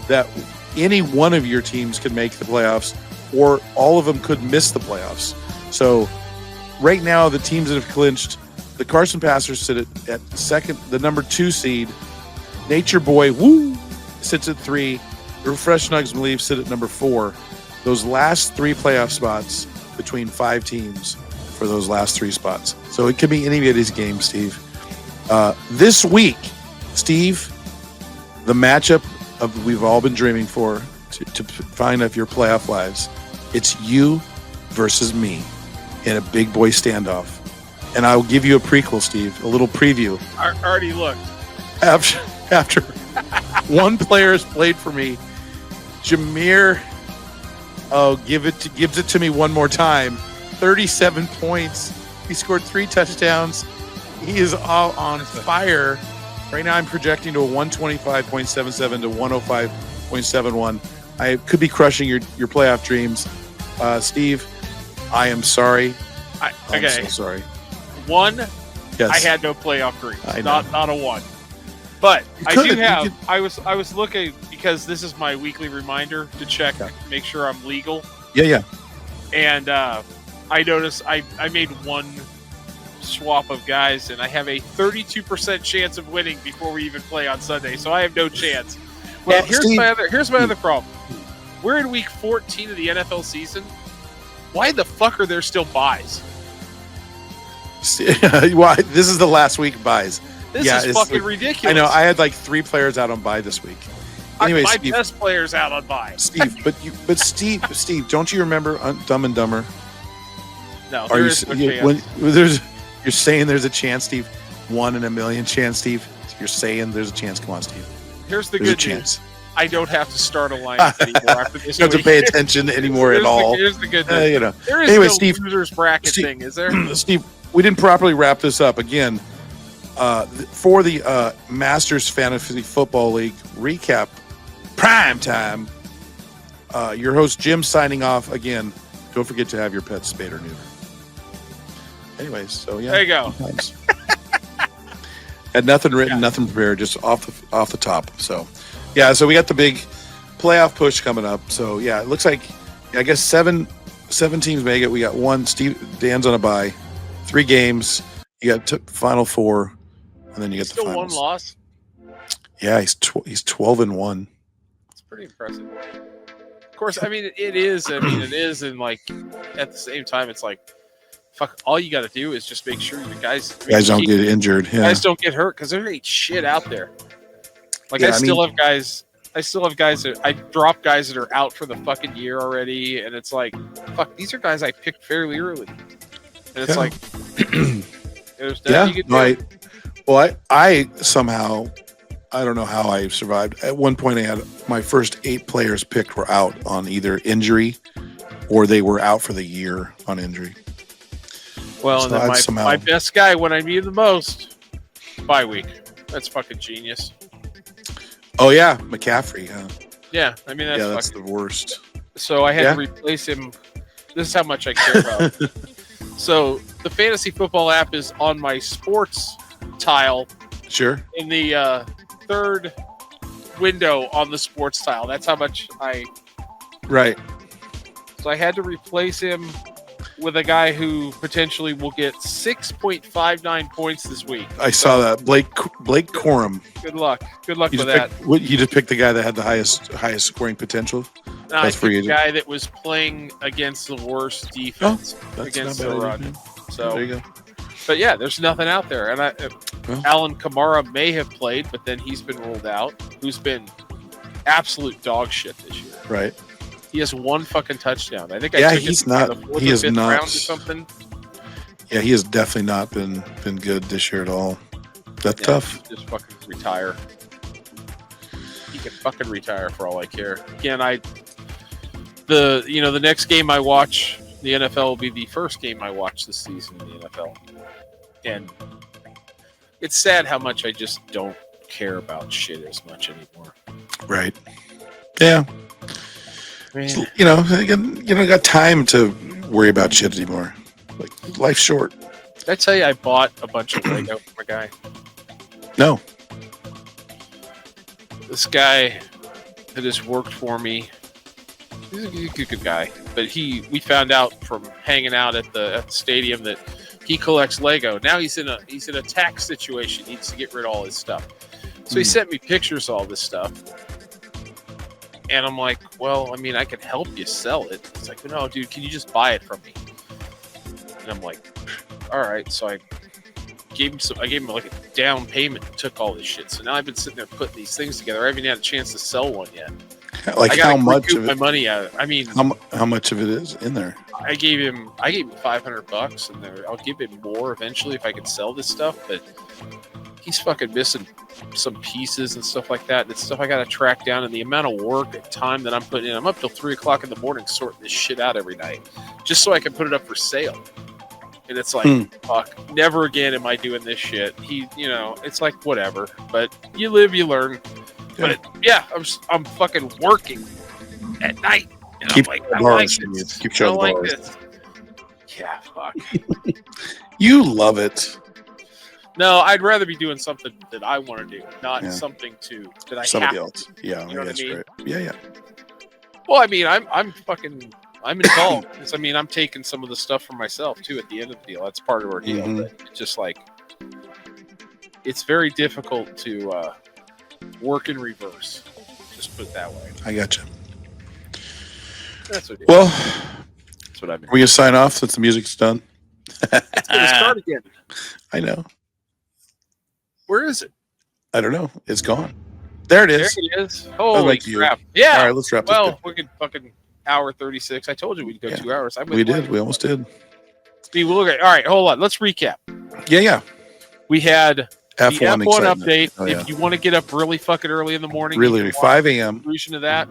that any one of your teams could make the playoffs, or all of them could miss the playoffs. So right now, the teams that have clinched, the Carson Passers sit at second, the number 2 seed. Nature Boy, sits at 3. The Refreshed Nugs believe sit at number 4. Those last 3 playoff spots between 5 teams for those last 3 spots. So it could be any of these games, Steve. This week, Steve, the matchup of we've all been dreaming for to find out if your playoff lives. It's you versus me in a big boy standoff. And I will give you a prequel, Steve, a little preview. I already looked. After one player has played for me, Jameer, gives it to me one more time. 37 points. He scored 3 touchdowns. He is all on fire. Right now I'm projecting to a 125.77 to 105.71. I could be crushing your playoff dreams. Steve, I am sorry. I'm so sorry. One, yes. I had no playoff dreams. I know. Not a one. But I do have. I was looking because this is my weekly reminder to check, make sure I'm legal. Yeah. And I noticed I made one swap of guys, and I have a 32% chance of winning before we even play on Sunday. So I have no chance. Well, and here's my other problem. We're in week 14 of the NFL season. Why the fuck are there still buys? Why? This is the last week buys. This is fucking ridiculous. I know. I had like 3 players out on bye this week. Anyway, my Steve, best players out on bye. Steve, but Steve, don't you remember Dumb and Dumber? No. Are you're saying there's a chance, Steve? 1 in a million chance, Steve. You're saying there's a chance. Come on, Steve. Here's the there's good chance. news. I don't have to start a lineup anymore after this. You don't have to pay attention anymore at all. Here's the good news. There is anyway, no Steve, losers bracket thing, is there? Steve, we didn't properly wrap this up. Again, for the Masters Fantasy Football League recap, prime time, your host Jim signing off again. Don't forget to have your pets spayed or neutered. Anyways, so yeah. There you go. Had nothing written, nothing prepared, just off the top. So, yeah. So we got the big playoff push coming up. So yeah, it looks like I guess seven teams make it. We got one. Dan's on a bye. 3 games. You got Final 4, and then you get the finals. Still 1 loss. Yeah, he's 12-1. It's pretty impressive. Of course, I mean it is. It is, and like at the same time, it's like. Fuck! All you got to do is just make sure the guys don't get injured. Yeah. Guys don't get hurt because there ain't shit out there. Like I still have guys that I drop guys that are out for the fucking year already, and it's like, fuck, these are guys I picked fairly early, and it's like, there's nothing you can do. I somehow, I don't know how I survived. At one point, I had my first 8 players picked were out on either injury, or they were out for the year on injury. Well, so and then my best guy when I need him the most, bye week. That's fucking genius. Oh yeah, McCaffrey. Yeah, I mean that's the worst. So I had to replace him. This is how much I care about. So the fantasy football app is on my sports tile. Sure. In the 3rd window on the sports tile. That's how much Right. So I had to replace him with a guy who potentially will get 6.59 points this week. I saw that. Blake Corum. Good luck with that. You just picked the guy that had the highest scoring potential? No, I picked the guy that was playing against the worst defense against the run. So there you go. But yeah, there's nothing out there. And Alan Kamara may have played, but then he's been ruled out, who's been absolute dog shit this year. Right. He has 1 fucking touchdown. I think he's not. He is not. Round or something. Yeah, he has definitely not been good this year at all. That's tough. Just fucking retire. He can fucking retire for all I care. Again, the next game I watch the NFL will be the first game I watch this season in the NFL, and it's sad how much I just don't care about shit as much anymore. Right. Yeah. Man. You don't got time to worry about shit anymore. Like, life's short. Did I tell you I bought a bunch of Lego from a guy? No. This guy that has worked for me, he's a good guy, but we found out from hanging out at the stadium that he collects Lego. Now he's in a tax situation. He needs to get rid of all his stuff. So he sent me pictures of all this stuff. And I'm like, well, I mean, I can help you sell it. It's like, no, dude, can you just buy it from me? And I'm like, all right. So I I gave him like a down payment and took all this shit. So now I've been sitting there putting these things together. I haven't had a chance to sell one yet. Like how much of my it? money out. I mean, how much of it is in there? I gave him $500, and I'll give him more eventually if I can sell this stuff. But he's fucking missing some pieces and stuff like that. And it's stuff I got to track down, and the amount of work and time that I'm putting in. I'm up till 3:00 in the morning sorting this shit out every night, just so I can put it up for sale. And it's like, fuck, never again am I doing this shit. It's like whatever. But you live, you learn. Yeah. But yeah, I'm fucking working at night. And Keep I'm like, the I bars. like this. Keep showing I the like bars. this. Yeah, fuck. You love it. No, I'd rather be doing something that I want to do, not something that I somebody have else. to. Yeah, You know what I mean? great. Yeah. Well, I mean, I'm involved. I'm taking some of the stuff for myself too. At the end of the deal, that's part of our deal. But it's just like it's very difficult to work in reverse. Just put it that way. I got you. That's what. That's what I mean. We can sign off since the music's done. It's gonna start again. I know. Where is it? I don't know. It's gone. There it is. There it is. Holy crap! Yeah. All right, let's wrap this. Well, we could fucking hour 36. I told you we'd go 2 hours. We did. We almost did. All right, hold on. Let's recap. Yeah. We had F1 the F1 update. Oh, if you want to get up really fucking early in the morning, really 5 a.m. Conclusion of that.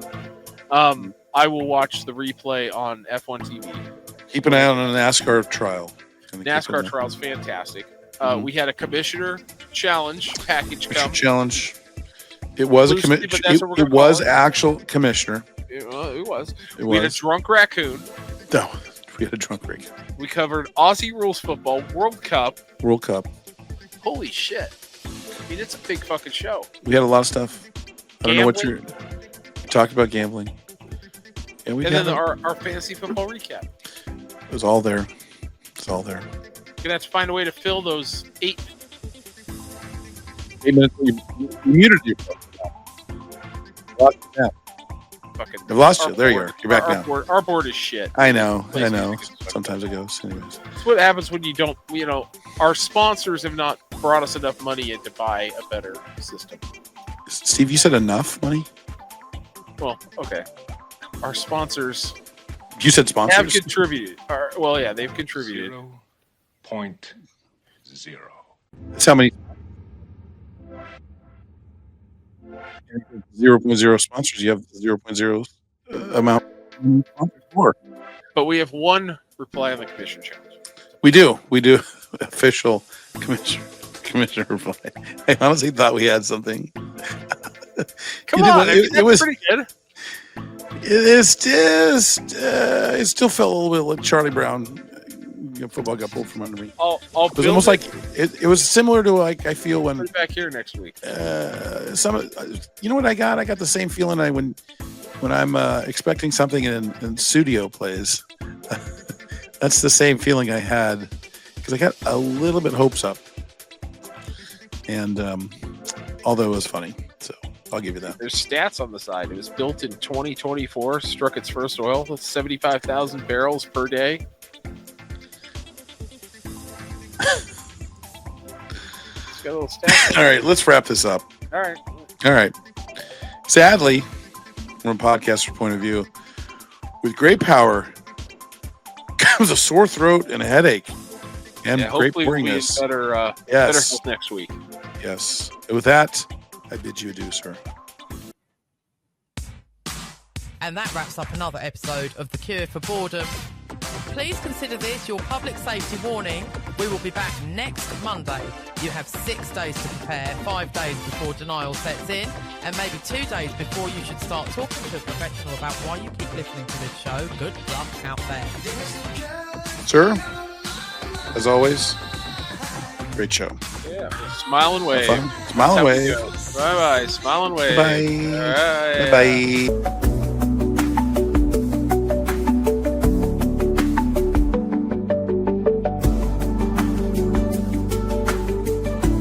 I will watch the replay on F1 TV. Keep an eye on the NASCAR trial. NASCAR trial's fantastic. We had a commissioner challenge package come. Challenge. It was a commissioner. It was actual commissioner. It was. We had a drunk raccoon. No, we had a drunk raccoon. We covered Aussie Rules Football World Cup. Holy shit! I mean, it's a big fucking show. We had a lot of stuff. I don't know what Gambling. you're talking about. Gambling. And then our fantasy football recap. It was all there. It's all there. You're gonna have to find a way to fill those 8 minutes. You muted yourself. I've lost you. There you are. You're back now. Our board is shit. I know. Sometimes it goes. Anyways. That's what happens when you don't. Our sponsors have not brought us enough money in to buy a better system. Steve, you said enough money? Well, okay. Our sponsors. You said sponsors have contributed. They've contributed. 0.0. That's how many. 0.0 sponsors. You have 0.0 amount for. But we have one reply on the commission challenge. We do official commissioner reply. I honestly thought we had something. Come on, it was pretty good. It is just. It still felt a little bit like Charlie Brown. Football got pulled from under me. It was almost like it was similar to like I feel when back here next week. You know what I got? I got the same feeling when I'm expecting something and studio plays. That's the same feeling I had because I got a little bit hopes up, and although it was funny, so I'll give you that. There's stats on the side. It was built in 2024, struck its first oil with 75,000 barrels per day. Got a little stats. All right, let's wrap this up. All right. Sadly, from a podcaster's point of view, with great power comes a sore throat and a headache, and great boringness. Better health next week. Yes. And with that, I bid you adieu, sir. And that wraps up another episode of The Cure for Boredom. Please consider this your public safety warning. We will be back next Monday. You have 6 days to prepare, 5 days before denial sets in, and maybe 2 days before you should start talking to a professional about why you keep listening to this show. Good luck out there. Sir, as always, great show. Yeah, smile and wave. Smile and wave. Bye-bye. Smile and wave. Bye. All right. Bye-bye.